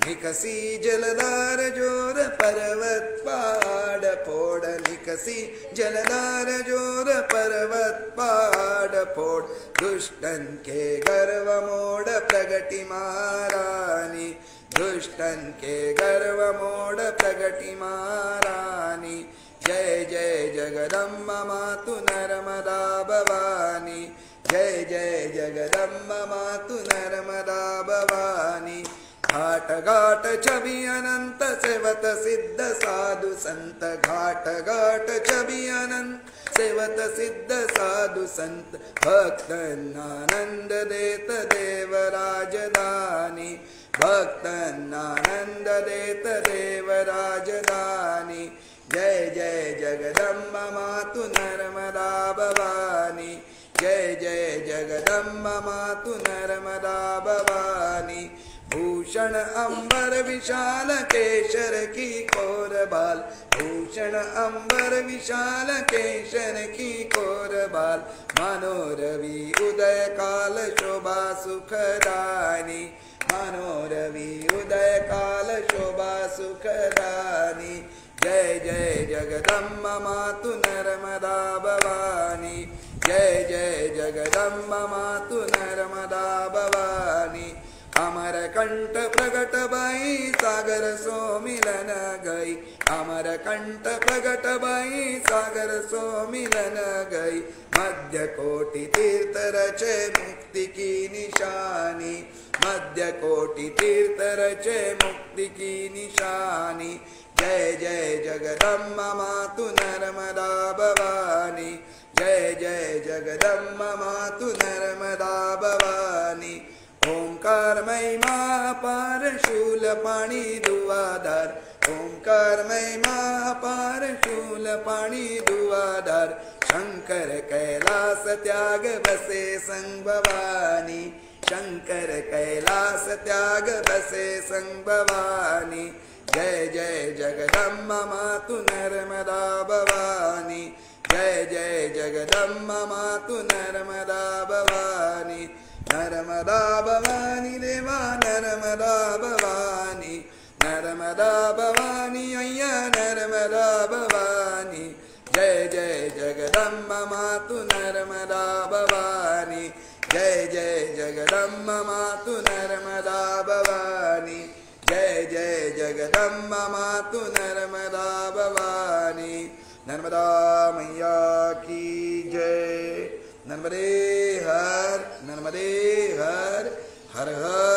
निकसी जलधार जोर पर्वत पहाड़ फोड़. निकसी जलधार जोर पर्वत पहाड़ फोड़. दुष्टन के गर्व मोड़ प्रगति महारानी. दुष्टन के गर्व मोड़ प्रगति महारानी. जय जय जगदम्बा मातु नर्मदा भवानी. जय जय जगदम्बा मातु नर्मदा भवानी। घाट घाट छवि अनंत सेवत सिद्ध साधु संत, घाट घाट छवि अनंत सेवत सिद्ध साधु संत, भक्तनानंद देत देव राजधानी, भक्तनानंद देत देव राजधानी। जय जय जगदम्बा मातु नर्मदा भवानी, जय जय जगदम्बा मातु नर्मदा भवानी। भूषण अंबर विशाल केशर की कोर बाल, भूषण अंबर विशाल केशर की कोर बाल, मनोरवि उदय काल शोभा सुखदानी, मनोरवि उदय काल शोभा सुखदानी। जय जय जगदम्बा मातु नर्मदा भवानी, जय जय जगदम्बा मातु नर्मदा भवानी। अमरकंठ प्रगट भई सागर सो मिलन गई, अमरकंठ प्रगट भई सागर सो मिलन गई, मध्य कोटि तीर्थ रचे मुक्ति की निशानी, मध्य कोटि तीर्थ रचे मुक्ति की निशानी। जय जय जगदम्बा मातु नर्मदा भवानी, जय जय जगदम्बा मातु नर्मदा भवानी। ओंकार महिमा पार शूल पाणी दुआधार, ओंकार महिमा पार शूल पाणी दुआधार, शंकर कैलास त्याग बसे संग भवानी, शंकर कैलास त्याग बसे संग भवानी। जय जय जगदम्बा मातु नर्मदा भवानी, जय जय जगदम्बा मातु नर्मदा भवानी। नर्मदा भवानी देवा नर्मदा भवानी, नर्मदा भवानी अय्या नर्मदा भवानी। जय जय जगदम्बा मातु नर्मदा भवानी, जय जय जगदम्बा मातु नर्मदा भवानी, जय जय जगदम्बा मातु नर्मदा भवानी। नर्मदा मैया की जय। नर्मदे हर, नर्मदे हर, हर हर